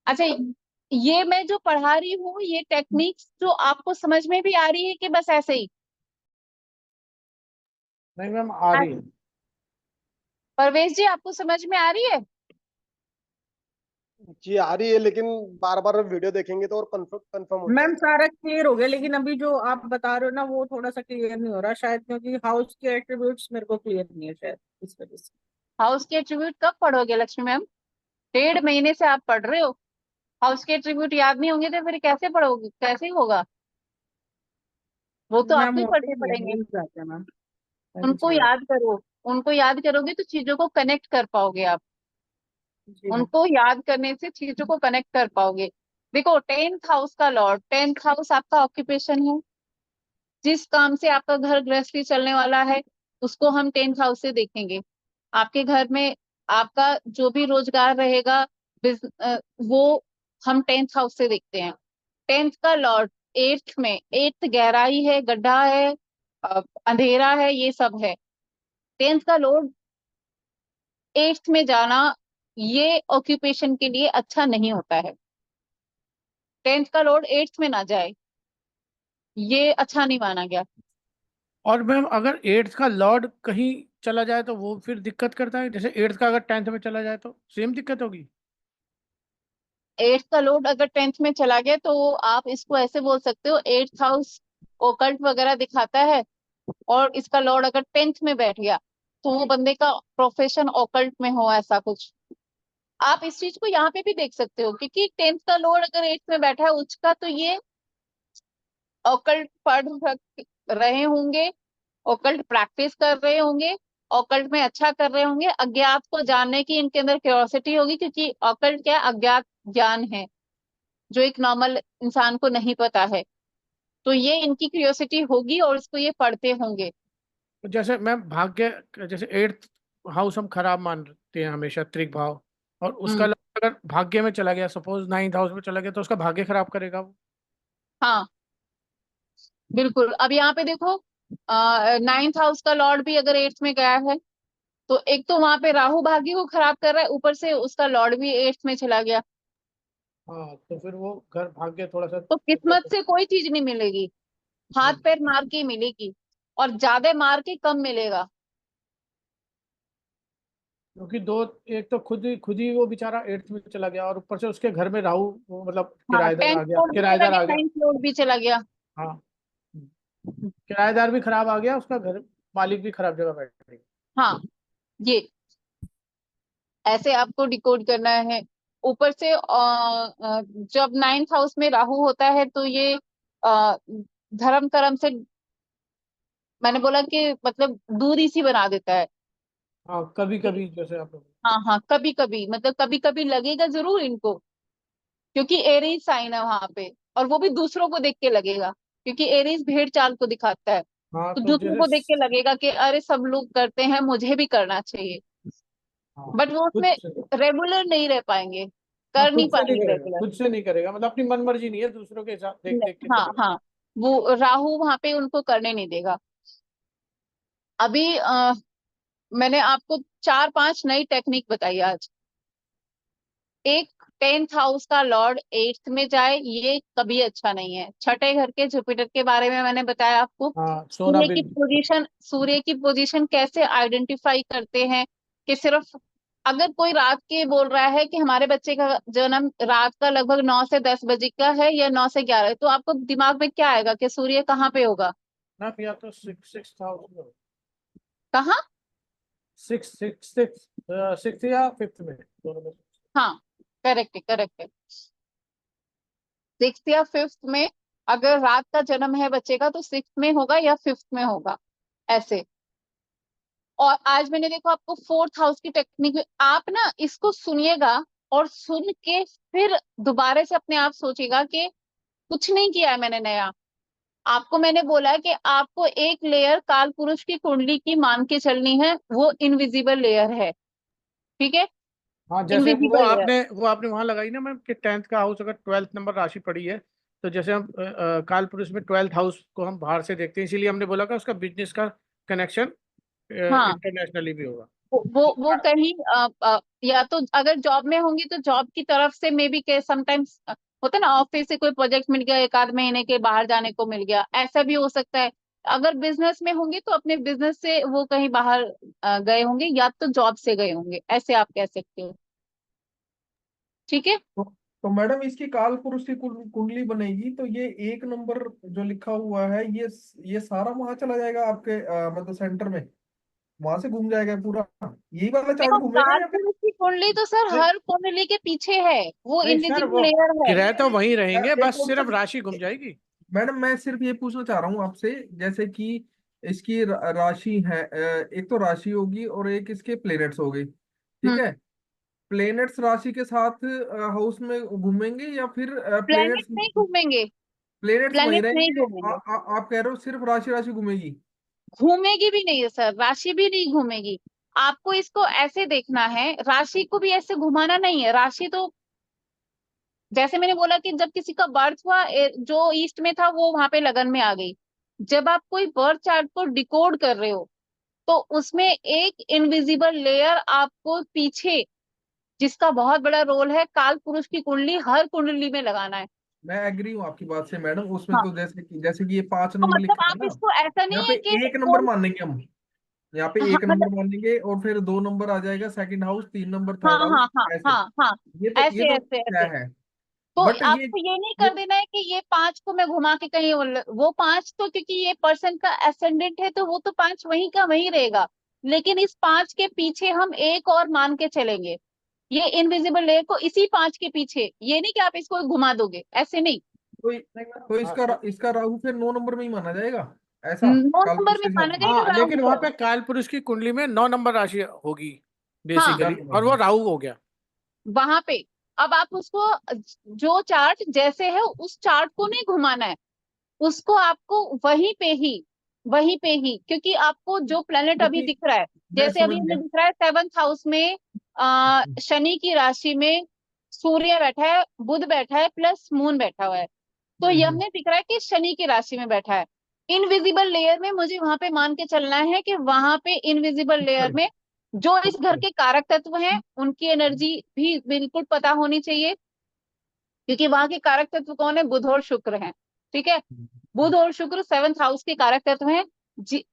अच्छा, ये मैं जो पढ़ा रही हूँ ये टेक्निक्स जो आपको समझ में भी आ रही है कि बस ऐसे ही? नहीं मैम, आ रही है। परवेश जी, आपको समझ में आ रही है? जी आ रही है, लेकिन बार बार वीडियो देखेंगे तो और कंफर्म हो मैम जाएगा। सारा क्लियर हो गया, लेकिन अभी जो आप बता रहे हो ना वो थोड़ा सा क्लियर नहीं हो रहा शायद, क्योंकि हाउस के एट्रीब्यूट्स मेरे को क्लियर नहीं है शायद, इस वजह से। हाउस के एट्रीब्यूट कब पढ़ोगे लक्ष्मी मैम? 1.5 महीने से आप पढ़ रहे हो, हाउस के एट्रीब्यूट याद नहीं होंगे तो फिर कैसे पढ़ोगे, कैसे होगा? वो तो मैम आपको ही होते पढ़ने ही है, पड़ेंगे। भूल जाते हैं मैम। ऐसी उनको चीज है। याद करो, उनको याद करोगे तो चीजों को कनेक्ट कर पाओगे आप। जी मैम। उनको याद करने से चीजों को कनेक्ट कर पाओगे। देखो, 10th हाउस का लॉर्ड, 10th हाउस आपका ऑक्यूपेशन है। जिस काम से आपका घर गृहस्थी चलने वाला है उसको हम 10th हाउस से देखेंगे। आपके घर में आपका जो भी रोजगार रहेगा, वो हम 10th हाउस से देखते हैं। 10th का लॉर्ड 8th में, 8th गहराई है, गड्ढा है, अंधेरा है, ये सब है। 10th का लॉर्ड 8th में जाना ये ऑक्यूपेशन के लिए अच्छा नहीं होता है। 10th का लॉर्ड 8th में ना जाए, ये अच्छा नहीं माना गया। और मैम अगर 8th का लॉर्ड कहीं चला जाए तो वो फिर दिक्कत करता है, जैसे 8th का अगर 10th में चला जाए तो सेम दिक्कत होगी। 8th का लॉर्ड अगर 10th में चला गया तो आप इसको ऐसे बोल सकते हो, 8th हाउस ओकल्ट वगैरह दिखाता है, और इसका लॉर्ड अगर 10th में बैठ गया तो वो बंदे का प्रोफेशन ओकल्ट में हो, ऐसा कुछ। आप इस चीज को यहाँ पे भी देख सकते हो, क्योंकि 10th का लॉर्ड अगर 8th में बैठा है उच्च का, तो ये ऑकल्ट पढ़ रहे होंगे, ऑकल्ट प्रैक्टिस कर रहे होंगे, ऑकल्ट में अच्छा कर रहे होंगे, अज्ञात को जानने की इनके अंदर क्यूरियोसिटी होगी, क्योंकि ऑकल्ट क्या है? अज्ञात ज्ञान है जो एक नॉर्मल इंसान को नहीं पता है। तो ये इनकी क्यूरियोसिटी होगी और इसको ये पढ़ते होंगे। तो जैसे मैम भाग्य, जैसे 8th हाउस हम खराब मानते हैं हमेशा, त्रिक भाव, और उसका हम्म, लॉर्ड अगर भाग्य में चला गया, सपोज 9th हाउस में चला गया, तो उसका भाग्य खराब करेगा वो। हाँ बिल्कुल। अब यहाँ पे देखो, 9th हाउस का लॉर्ड भी अगर 8th में गया है, तो एक तो वहां पे राहु भाग्य को खराब कर रहा है, ऊपर से उसका लॉर्ड भी 8th में चला गया। हाँ, तो फिर वो घर भाग्य थोड़ा सा तो दिक्कत किस्मत से कोई चीज नहीं मिलेगी, हाथ है। पैर मार के ही मिलेगी, और ज्यादा मार के कम मिलेगा। क्योंकि दो, एक तो खुद ही वो बेचारा 8th में चला गया, और ऊपर से उसके घर में राहु, वो मतलब हाँ, किराएदार 10th आ गया, लॉर्ड भी चला किराएदार गया, आ गया। 9th लॉर्ड भी चला गया। हाँ, किराएदार भी खराब आ गया उसका घर, मालिक भी खराब जगह बैठेगा। हाँ, ये ऐसे आपको डिकोड करना है। ऊपर से जब 9th हाउस में राहु होता है तो ये धर्म कर्म से, मैंने बोला कि मतलब दूरी सी बना देता है। हाँ कभी कभी जैसे आप लोग। हाँ हाँ, कभी कभी मतलब कभी कभी लगेगा जरूर इनको, क्योंकि एरीज साइन है वहां पे, और वो भी दूसरों को देख के लगेगा, क्योंकि एरीज भेड़ चाल को दिखाता है। हाँ तो तो दूसरों को देख के जैसे लगेगा कि अरे सब लोग करते हैं, मुझे भी करना चाहिए। हाँ बट वो खुद उसमें से, रेगुलर नहीं रह पाएंगे, हाँ कर नहीं खुद से नहीं पाएंगे करेगा, रेगुलर। खुद से नहीं करेगा, मतलब अपनी मन मर्जी नहीं है, दूसरों के साथ देख देख के हाँ चलेगा। हाँ, वो राहु वहां पे उनको करने नहीं देगा। अभी मैंने आपको 4-5 नई टेक्निक बताई आज। एक, 10th हाउस का लॉर्ड 8th में जाए, ये कभी अच्छा नहीं है। छठे घर के जुपिटर के बारे में मैंने बताया आपको। हाँ सोना बिल। सूर्य की पोजीशन कैसे आइडेंटिफाई करते हैं, कि सिर्फ अगर कोई रात के बोल रहा है कि हमारे बच्चे का जन्म रात का लगभग 9 से 10 बजे का है या 9 से 11, तो आपको दिमाग में क्या आएगा कि सूर्य कहाँ पे होगा? ना या तो सिक्स थाउजेंड, कहाँ? सिक्स या फिफ्थ में, दोनों में। हाँ, करेक्ट है, करेक्ट है। 6th या 5th में, अगर रात का जन्म है बच्चे का तो 6th में होगा या 5th में होगा, ऐसे। और आज मैंने देखो आपको 4th हाउस की टेक्निक में, आप ना इसको सुनिएगा और सुन के फिर दोबारा से अपने आप सोचिएगा कि कुछ नहीं किया है मैंने नया। आपको मैंने बोला है कि आपको एक लेयर काल पुरुष की कुंडली की मान के चलनी है, वो इनविजिबल लेयर है, ठीक है? हाँ जैसे इनविजिबल लेयर। वो आपने वहां लगाई ना मैम कि 10th का हाउस अगर 12th नंबर राशि पड़ी है, तो जैसे हम काल पुरुष में 12th हाउस को हम बाहर से देखते हैं, इसीलिए हमने बोला कि उसका बिजनेस का कनेक्शन हाँ, इंटरनेशनली भी होगा। वो कहीं या तो अगर जॉब में होंगी तो जॉब की तरफ से मे बी के समटाइम्स होता है ना, ऑफिस से कोई प्रोजेक्ट मिल गया, 1 आध महीने के बाहर जाने को मिल गया, ऐसा भी हो सकता है। अगर बिजनेस में होंगे तो अपने बिजनेस से वो कहीं बाहर गए होंगे, या तो जॉब से गए होंगे, ऐसे आप कह सकते हो, ठीक है? तो मैडम इसकी काल पुरुष की कुंडली बनेगी तो ये 1 नंबर जो लिखा हुआ है ये सारा वहां चला जाएगा आपके मतलब सेंटर में, वहां से घूम जाएगा पूरा, यही वाला चार्ट देखो, घूमेगा काल या फिर? पुरुष की कुंडली तो सर नहीं हर कुंडली के पीछे है, वो नहीं सर, इनविजिबल वो लेयर है। ग्रह तो वहीं रहेंगे, एक बस सिर्फ ऑप्शन राशि घूम जाएगी। मैडम, मैं सिर्फ ये पूछना चाह रहा हूँ आपसे, जैसे कि इसकी राशि है, एक तो राशि होगी और एक इसके प्लेनेट्स हो गए, ठीक हम्म। है? प्लेनेट्स राशि के साथ हाउस में घूमेंगे या फिर प्लेनेट नहीं घूमेंगे, प्लेनेट्स वहीं प्लेनेट नहीं रहेंगे? घूमेंगे, आप कह रहे हो सिर्फ राशि राशि घूमेगी? घूमेगी भी नहीं है सर, राशि भी नहीं घूमेगी। आपको इसको ऐसे देखना है, राशि को भी ऐसे घुमाना नहीं है। राशि तो जैसे मैंने बोला कि जब किसी का बर्थ हुआ, जो ईस्ट में था वो वहां पे लगन में आ गई। जब आप कोई बर्थ चार्ट को डिकोड कर रहे हो, तो उसमें एक इनविजिबल लेयर आपको पीछे, जिसका बहुत बड़ा रोल है, काल पुरुष की कुंडली हर कुंडली में लगाना है। मैं एग्री हूँ आपकी बात से मैडम, उसमें हाँ, तो जैसे कि ये 5 नंबर तो मतलब लिखा है आप ना, इसको ऐसा यहाँ नहीं पे है कि 1 नंबर कोई, मानेंगे हम, यहाँ पे हाँ 1 नंबर मतलब, मानेंगे और फिर 2 नंबर आ जाएगा सेकंड हाउस, 3 नंबर हाँ थर्ड हाउस, हाँ हाँ ऐसे। हाँ हाँ, ये ऐसे तो ऐसे क्या ऐसे। है? तो बट आपको ये नहीं ये कर देना है कि ये 5 को मैं घुमा के कहीं वो 5 तो, क्योंकि ये पर्सन का एसेंडेंट है तो वो तो 5 वहीं का वहीं रहेगा। लेकिन इस 5 के पीछे हम एक और मान के चलेंगे, ये इनविजिबल लेयर को इसी 5 के पीछे, ये नहीं कि आप इसको घुमा दोगे, ऐसे नहीं। तो हाँ सर। इसका राहु फिर 9 नंबर में ही माना जाएगा, ऐसा 9 कालपुरुष नंबर में के हिसाब माना से? जाएगा हाँ राहु लेकिन वहां को। पे काल पुरुष की कुंडली में 9 नंबर राशि होगी हाँ, बेसिकली, और वो राहु हो गया। वहां पे अब आप उसको, जो चार्ट जैसे है उस चार्ट को नहीं घुमाना है, उसको आपको वहीं पे ही, क्योंकि आपको जो प्लेनेट अभी क्योंकि दिख रहा है, मैं जैसे समझ अभी हमें गया। दिख रहा है 7th हाउस में शनि की राशि में सूर्य बैठा है, बुध बैठा है, प्लस मून बैठा हुआ है। तो ये हम्म। हमें दिख रहा है कि शनि की राशि में बैठा है। इनविजिबल लेयर में मुझे वहां पे मान के चलना है कि वहां पे इनविजिबल लेयर शुक्र। में जो इस घर शुक्र। के कारक तत्व हैं उनकी एनर्जी भी बिल्कुल पता होनी चाहिए, क्योंकि वहां के कारक तत्व कौन है? बुध और शुक्र हैं, ठीक है? बुध और शुक्र 7th हाउस के कारक तत्व हैं।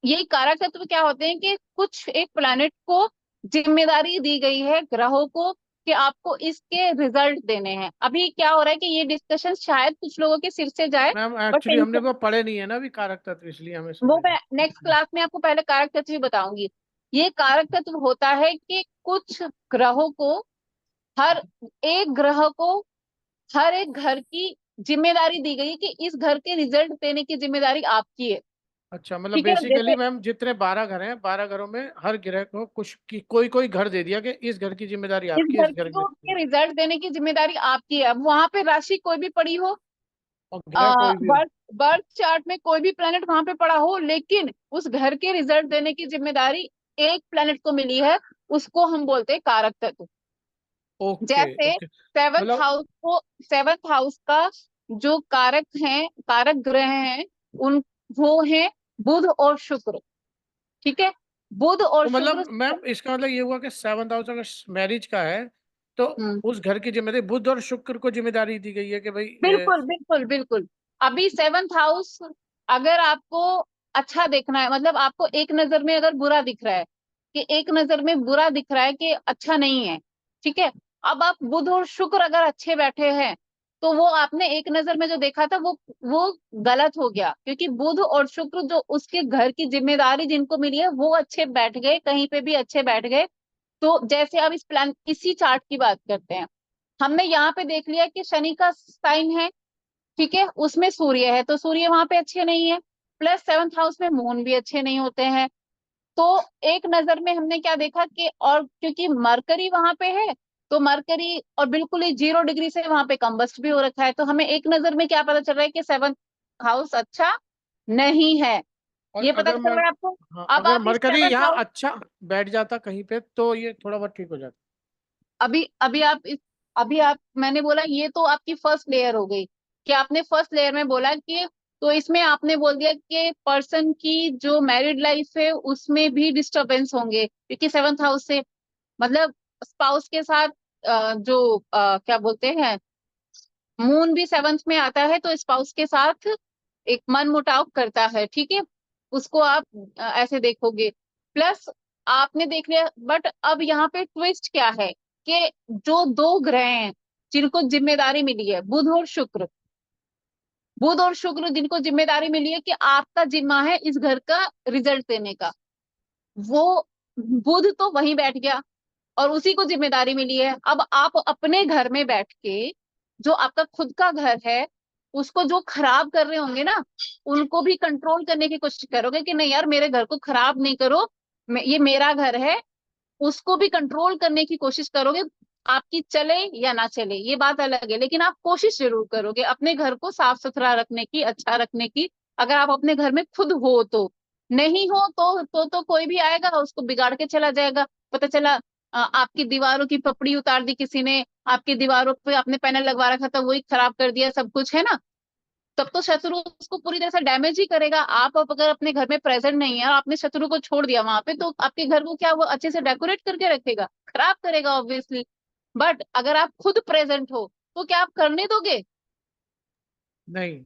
ये कारक तत्व क्या होते हैं कि कुछ एक प्लैनेट को जिम्मेदारी दी गई है ग्रहों को कि आपको इसके रिजल्ट देने हैं। अभी क्या हो रहा है कि ये डिस्कशन शायद कुछ लोगों के सिर से जाए, मैम बट एक्चुअली हमने वो पढ़े नहीं है ना अभी कारक तत्व, इसलिए हमें वो समझ मैं नेक्स्ट क्लास में आपको पहले कारक तत्व भी बताऊंगी। ये कारक तत्व होता है कि कुछ ग्रहों को, हर एक ग्रह को हर एक घर की जिम्मेदारी दी गई है कि इस घर के रिजल्ट देने की जिम्मेदारी आपकी है। अच्छा, मतलब ठीक है, बेसिकली जैसे मैम जितने 12 घर हैं, 12 घरों में हर ग्रह को कुछ की कोई कोई घर दे दिया कि इस घर की जिम्मेदारी इस आपकी, इस घर घर को की, के रिजल्ट देने की जिम्मेदारी आपकी है। अब वहां पे राशि कोई भी पड़ी हो, और ग्रह कोई भी हो। बर्थ बर्थ चार्ट में कोई भी प्लेनेट वहां पे पड़ा हो, लेकिन उस घर के रिजल्ट देने की जिम्मेदारी एक प्लेनेट को मिली है, उसको हम बोलते हैं कारक तत्व। ओके जैसे ओके। सेवंथ मतलब हाउस को, सेवंथ हाउस का जो कारक है, कारक ग्रह हैं, उन वो है बुध और शुक्र। ठीक है, बुध और तो शुक्र। मतलब मैम इसका मतलब ये हुआ कि 7th हाउस अगर मैरिज का है तो हम्म, उस घर की जिम्मेदारी बुध और शुक्र को जिम्मेदारी दी गई है कि भाई बिल्कुल बिल्कुल बिल्कुल। अभी सेवंथ हाउस अगर आपको अच्छा देखना है, मतलब आपको एक नजर में अगर बुरा दिख रहा है, कि एक नजर में बुरा दिख रहा है कि अच्छा नहीं है, ठीक है, अब आप बुध और शुक्र अगर अच्छे बैठे हैं, तो वो आपने एक नजर में जो देखा था वो गलत हो गया, क्योंकि बुध और शुक्र जो उसके घर की जिम्मेदारी जिनको मिली है वो अच्छे बैठ गए, कहीं पे भी अच्छे बैठ गए। तो जैसे अब इस प्लान इसी चार्ट की बात करते हैं, हमने यहाँ पे देख लिया कि शनि का साइन है, ठीक है, उसमें सूर्य है, तो सूर्य वहां पे अच्छे नहीं है, प्लस सेवंथ हाउस में मून भी अच्छे नहीं होते हैं। तो एक नजर में हमने क्या देखा कि, और क्योंकि मरकरी वहां पे है, तो मरकरी और बिल्कुल ही 0 डिग्री से वहां पे कम्बस्ट भी हो रखा है, तो हमें एक नजर में क्या पता चल रहा है कि सेवंथ हाउस अच्छा नहीं है, और ये पता अगर चल मैम, रहा है आपको। हाँ, अब अगर आप इस मरकरी सेवंथ यहाँ हाउस, अच्छा बैठ जाता कहीं पे तो ये थोड़ा बहुत ठीक हो जाता। अभी अभी आप इस अभी आप मैंने बोला ये तो आपकी फर्स्ट लेयर हो गई, कि आपने फर्स्ट लेयर में बोला कि, तो इसमें आपने बोल दिया कि पर्सन की जो मैरिड लाइफ है उसमें भी डिस्टरबेंस होंगे, क्योंकि सेवंथ हाउस से मतलब स्पाउस के साथ जो क्या बोलते हैं, मून भी सेवंथ में आता है, तो स्पाउस के साथ एक मन मुटाव करता है, ठीक है, उसको आप ऐसे देखोगे। प्लस आपने देख लिया, बट अब यहाँ पे ट्विस्ट क्या है कि जो दो ग्रह हैं जिनको जिम्मेदारी मिली है, बुध और शुक्र, बुध और शुक्र जिनको जिम्मेदारी मिली है कि आपका जिम्मा है इस घर का रिजल्ट देने का, वो बुध तो वहीं बैठ गया और उसी को जिम्मेदारी मिली है। अब आप अपने घर में बैठ के, जो आपका खुद का घर है, उसको जो खराब कर रहे होंगे ना, उनको भी कंट्रोल करने की कोशिश करोगे कि नहीं यार मेरे घर को खराब नहीं करो, ये मेरा घर है, उसको भी कंट्रोल करने की कोशिश करोगे। आपकी चले या ना चले ये बात अलग है, लेकिन आप कोशिश जरूर करोगे अपने घर को साफ सुथरा रखने की, अच्छा रखने की। अगर आप अपने घर में खुद हो तो, नहीं हो तो कोई भी आएगा उसको बिगाड़ के चला जाएगा। पता चला आपकी दीवारों की पपड़ी उतार दी किसी ने, आपकी दीवारों पे आपने पैनल लगवा रखा था वही खराब कर दिया, सब कुछ है ना, तब तो शत्रु उसको पूरी तरह से डैमेज ही करेगा। आप अब अगर अपने घर में प्रेजेंट नहीं है और आपने शत्रु को छोड़ दिया वहां पे, तो आपके घर को क्या वो अच्छे से डेकोरेट करके रखेगा? खराब करेगा ऑब्वियसली। बट अगर आप खुद प्रेजेंट हो तो क्या आप करने दोगे? नहीं,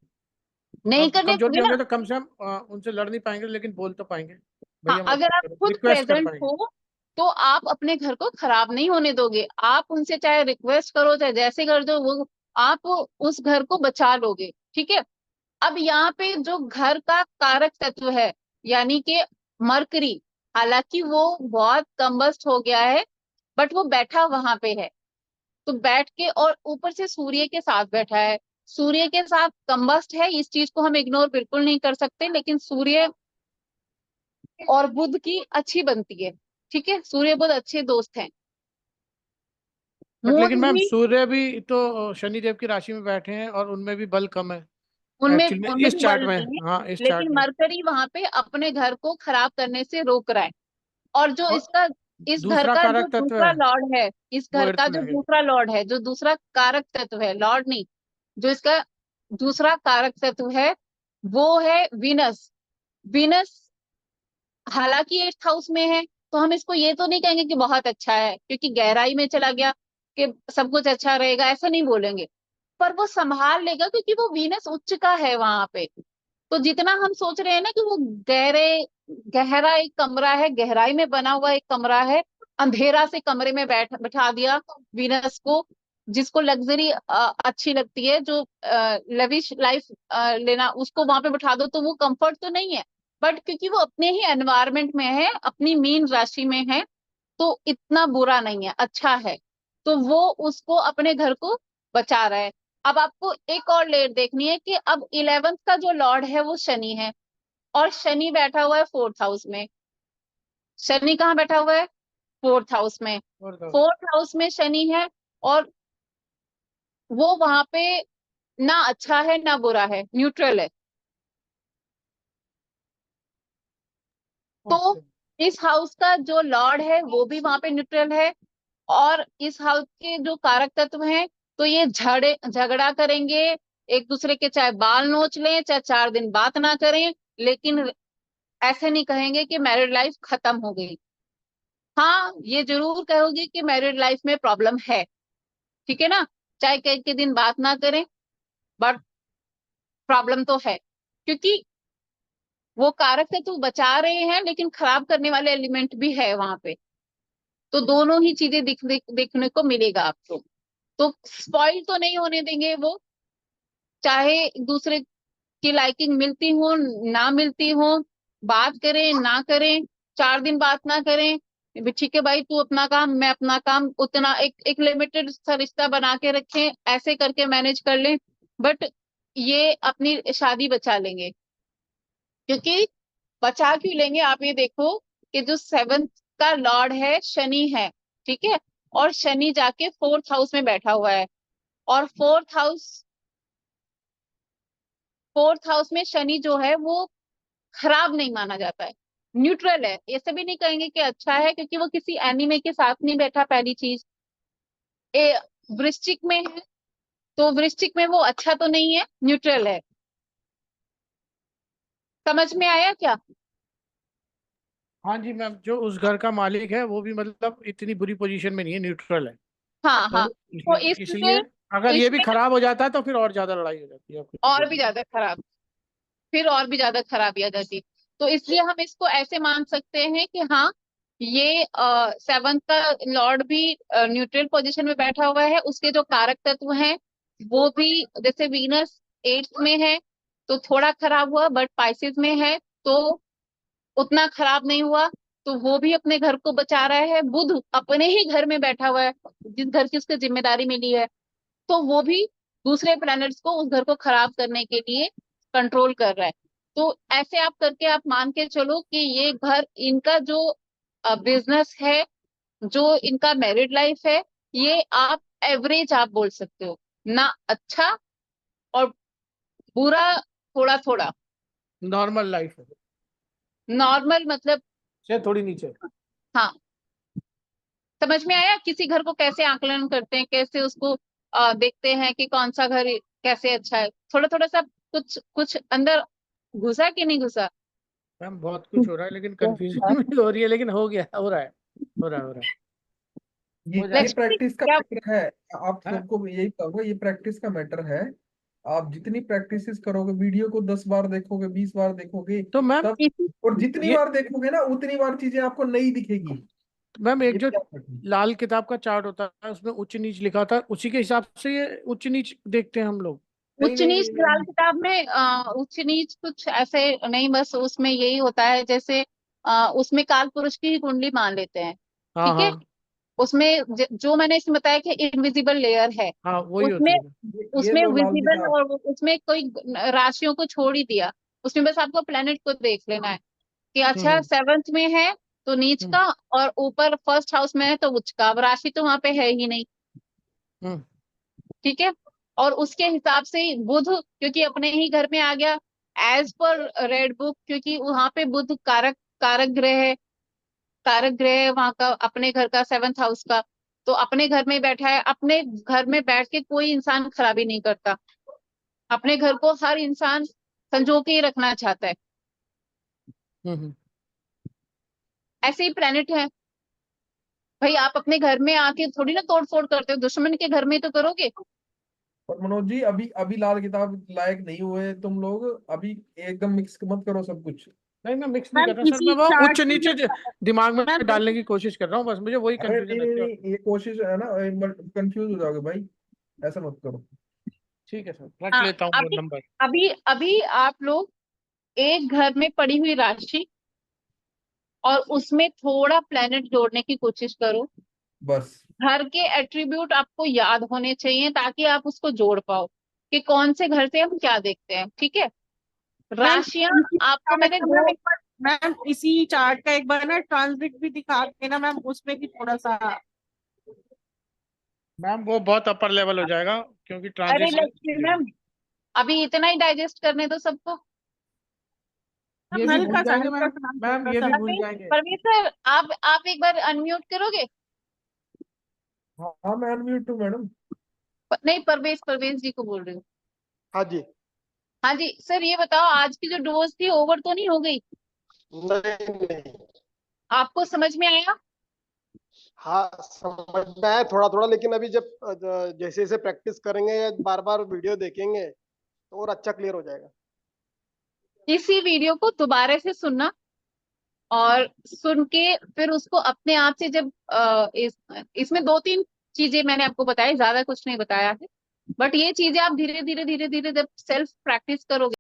नहीं अब करने कमजोर भी दोगे ना। होंगे तो कम से कम उनसे लड़ नहीं पाएंगे लेकिन बोल तो पाएंगे, हाँ, भैया मत अगर आप करो, खुद रिक्वेस्ट कर प्रेजेंट पाएंगे। हो तो आप अपने घर को खराब नहीं होने दोगे, आप उनसे चाहे रिक्वेस्ट करो चाहे जैसे कर दो, वो आप उस घर को बचा लोगे, ठीक है। अब यहाँ पे जो घर का कारक तत्व है, यानी कि मरकरी, हालांकि वो बहुत कम्बस्ट हो गया है, बट वो बैठा वहां पे है, तो बैठ के, और ऊपर से सूर्य के साथ बैठा है, सूर्य के साथ कम्बस्ट है, इस चीज को हम इग्नोर बिल्कुल नहीं कर सकते, लेकिन सूर्य और बुध की अच्छी बनती है, ठीक है, सूर्य बुध अच्छे दोस्त हैं। बट लेकिन मून मैम भी सूर्य भी तो शनि देव की राशि में बैठे हैं और उनमें भी बल कम है उनमें एक्चुअली में, उनमें इस भी चार्ट बल में। नहीं है, हाँ, इस चार्ट लेकिन में। मरकरी वहां पे अपने घर को खराब करने से रोक रहा है। और जो और इसका, इस घर दूसरा का जो कारक तत्व दूसरा है लॉर्ड है, इस वो घर अर्थ का में जो है। दूसरा लॉर्ड है, जो दूसरा कारक तत्व है, लॉर्ड नहीं, जो इसका दूसरा कारक तत्व है, वो है वीनस। वीनस हालांकि 8th हाउस में है, तो हम इसको ये तो नहीं कहेंगे कि बहुत अच्छा है क्योंकि गहराई में चला गया कि सब कुछ अच्छा रहेगा, ऐसा नहीं बोलेंगे, पर वो संभाल लेगा क्योंकि वो वीनस उच्च का है वहां पे। तो जितना हम सोच रहे हैं ना कि वो गहरा एक कमरा है, गहराई में बना हुआ एक कमरा है, अंधेरा से कमरे में बैठा दिया वीनस को, जिसको लग्जरी अच्छी लगती है, जो लविश लाइफ लेना, उसको वहां पे बैठा दो तो वो कंफर्ट तो नहीं है, बट क्योंकि वो अपने ही एनवायरमेंट में है, अपनी मीन राशि में है, तो इतना बुरा नहीं है, अच्छा है। तो वो उसको अपने घर को बचा रहा है। अब आपको एक और लेयर देखनी है कि अब 11th का जो लॉर्ड है वो शनि है, और शनि बैठा हुआ है 4th हाउस में। शनि कहाँ बैठा हुआ है? 4th हाउस में। और तो 4th हाउस में शनि है, और वो वहां पे ना अच्छा है ना बुरा है, न्यूट्रल है। तो ओके। इस हाउस का जो लॉर्ड है वो भी वहां पे न्यूट्रल है, और इस हाउस के जो कारक तत्व हैं, तो ये झगड़ा करेंगे एक दूसरे के, चाहे बाल नोच लें, चाहे 4 दिन बात ना करें, लेकिन ऐसे नहीं कहेंगे कि मैरिड लाइफ खत्म हो गई। हाँ, ये जरूर कहोगे कि मैरिड लाइफ में प्रॉब्लम है, ठीक है ना, चाहे कई के दिन बात ना करें, बट प्रॉब्लम तो है, क्योंकि वो कारक तत्व बचा रहे हैं, लेकिन खराब करने वाले एलिमेंट भी है वहां पे। तो दोनों ही चीजें देखने को मिलेगा आपको। तो स्पॉइल तो नहीं होने देंगे वो, चाहे एक दूसरे की लाइकिंग मिलती हो ना मिलती हो, बात करें ना करें, 4 दिन बात ना करें, भी ठीक है भाई, तू अपना काम मैं अपना काम, उतना एक लिमिटेड सा रिश्ता बना के रखें, ऐसे करके मैनेज कर लें, बट ये अपनी शादी बचा लेंगे। क्योंकि बचा क्यों लेंगे, आप ये देखो कि जो 7th का लॉर्ड है शनि है, ठीक है, और शनि जाके 4th हाउस में बैठा हुआ है, और 4th हाउस में शनि जो है वो खराब नहीं माना जाता है, न्यूट्रल है। ऐसे भी नहीं कहेंगे कि अच्छा है, क्योंकि वो किसी एनिमे के साथ नहीं बैठा, पहली चीज। वृश्चिक में है, तो वृश्चिक में वो अच्छा तो नहीं है, न्यूट्रल है। समझ में आया क्या? हाँ जी मैम, जो उस घर का मालिक है वो भी मतलब इतनी बुरी पोजीशन में नहीं है, न्यूट्रल है। हाँ हाँ। तो तो इसलिए इसमें अगर ये भी इसमें खराब हो जाता है तो फिर और ज्यादा लड़ाई हो जाती है आपकी और भी दोनों। ज्यादा खराब, फिर और भी ज्यादा खराबी आ जाती। तो इसलिए हम इसको ऐसे मान सकते हैं कि हाँ, ये 7th का लॉर्ड भी न्यूट्रल पोजीशन में बैठा हुआ है, उसके जो कारक तत्व हैं वो भी, जैसे वीनस 8th में है तो थोड़ा खराब हुआ, बट पाइसेस में है तो उतना खराब नहीं हुआ, तो वो भी अपने घर को बचा रहा है। बुध अपने ही घर में बैठा हुआ है, जिस घर की उसको जिम्मेदारी मिली है, तो वो भी दूसरे प्लैनेट्स को, उस घर को खराब करने के लिए कंट्रोल कर रहा है। तो ऐसे आप करके आप मान के चलो कि ये घर, इनका जो बिजनेस है, जो इनका मैरिड लाइफ है, ये आप एवरेज आप बोल सकते हो, ना अच्छा और बुरा, थोड़ा थोड़ा नॉर्मल लाइफ है, नॉर्मल, मतलब से थोड़ी नीचे। हाँ। समझ में आया किसी घर को कैसे आकलन करते हैं, कैसे उसको देखते हैं कि कौन सा घर कैसे अच्छा है, थोड़ा थोड़ा सा कुछ कुछ अंदर घुसा कि नहीं घुसा? मैम बहुत कुछ हो रहा है, लेकिन कंफ्यूजन भी हो रही है, लेकिन हो गया, हो रहा है, हो रहा है, हो रहा है, ये हो ये जाएगा। लक्ष्मी प्रैक्टिस का क्या? मैटर है। आप हाँ, सबको यही कहूंगा, ये प्रैक्टिस का मैटर है। आप जितनी प्रैक्टिस करोगे, वीडियो को 10 बार देखोगे, 20 बार देखोगे, तो मैम तब इसी और जितनी ये बार देखोगे ना, उतनी बार चीजें आपको नई दिखेगी। मैम एक ये जो भी याद रखना। लाल किताब का चार्ट होता है उसमें उच्च नीच लिखा होता है, उसी के हिसाब से ये उच्च नीच देखते हैं हम लोग। नहीं उच्च नहीं नीच नहीं लाल नहीं। किताब में उच्च नीच कुछ ऐसे नहीं, बस उसमें यही होता है, जैसे उसमें काल पुरुष की ही कुंडली मान लेते हैं, हाँ ठीक है। हाँ उसमें जो मैंने इसमें बताया कि इनविजिबल लेयर है, हाँ, वही उसमें होती है। ये उसमें लो लाल विजिबल, किताब। और उसमें कोई राशियों को छोड़ ही दिया, उसमें बस आपको प्लेनेट को देख लेना है कि अच्छा हम्म 7th में है तो नीच हम्म का, और ऊपर 1st हाउस में है तो उच्च का। अब राशि तो वहां पे है ही नहीं, हम्म ठीक है। और उसके हिसाब से ही बुध, क्योंकि अपने ही घर में आ गया, एज पर रेड बुक, क्योंकि वहां पे बुध कारक कारक ग्रह है, कारक ग्रह है वहां का, अपने घर का 7th हाउस का, तो अपने घर में बैठा है। अपने घर में बैठ के कोई इंसान खराबी नहीं करता, अपने घर को हर इंसान संजो के ही रखना चाहता है। हम्म। ऐसे ही प्लेनेट है भाई, आप अपने घर में आके थोड़ी ना तोड़ फोड़ करते हो, दुश्मन के घर में ही तो करोगे। और मनोज जी, अभी अभी लाल किताब लायक नहीं हुए तुम लोग, अभी एकदम मिक्स मत करो सब कुछ। नहीं, मैं मिक्स नहीं मैम कर रहा सर, इसी मैं वो चार्ट ऊंच में नीचे जो दिमाग में मैम डालने की कोशिश कर रहा हूँ, बस मुझे वही अरे कंफ्यूजन नहीं नहीं रहती है। नहीं, ये कोशिश है ना, कंफ्यूज हो जाओगे भाई, ऐसा मत करो। ठीक है सर, रख हाँ, लेता हूँ वो अभी नंबर। अभी अभी आप लोग एक घर में पड़ी हुई राशि और उसमें थोड़ा प्लेनेट जोड़ने की कोशिश करो। बस घर के एट्रीब्यूट आपको याद होने चाहिए ताकि आप उसको जोड़ पाओ कि कौन से घर से हम क्या देखते हैं, ठीक है। मैम राशियां इसी आपको चार्ट मैंने का दो, मैम एक बार, मैम इसी चार्ट का एक बार ना ट्रांसलेट भी दिखा के ना मैम, उसमें भी थोड़ा सा। मैम वो बहुत अपर लेवल हो जाएगा, क्योंकि अरे ट्रांजिशन। लक्ष्मी मैम, अभी इतना ही डाइजेस्ट करने दो सबको। ये मैम भी भूल हल्का सा जाएंगे हल्का मैम। सा मैम, मैम हल्का ये सा। भी भूल जाएंगे। परवीन सर, आप एक बार अनम्यूट करोगे? हाँ हाँ, मैं अनम्यूट हूँ मैडम। नहीं, परवेज परवेज जी को बोल रही हूँ। हाँ जी। हाँ जी सर, ये बताओ आज की जो डोज थी ओवर तो नहीं हो गई? नहीं नहीं। आपको समझ में आया? हाँ, समझ में आया थोड़ा थोड़ा, लेकिन अभी जब जैसे जैसे प्रैक्टिस करेंगे या बार बार वीडियो देखेंगे तो और अच्छा क्लियर हो जाएगा। इसी वीडियो को दोबारा से सुनना और सुन के फिर उसको अपने आप से जब इसमें दो तीन चीजें मैंने आपको बताई, ज्यादा कुछ नहीं बताया है, बट ये चीजें आप धीरे धीरे धीरे धीरे जब सेल्फ प्रैक्टिस करोगे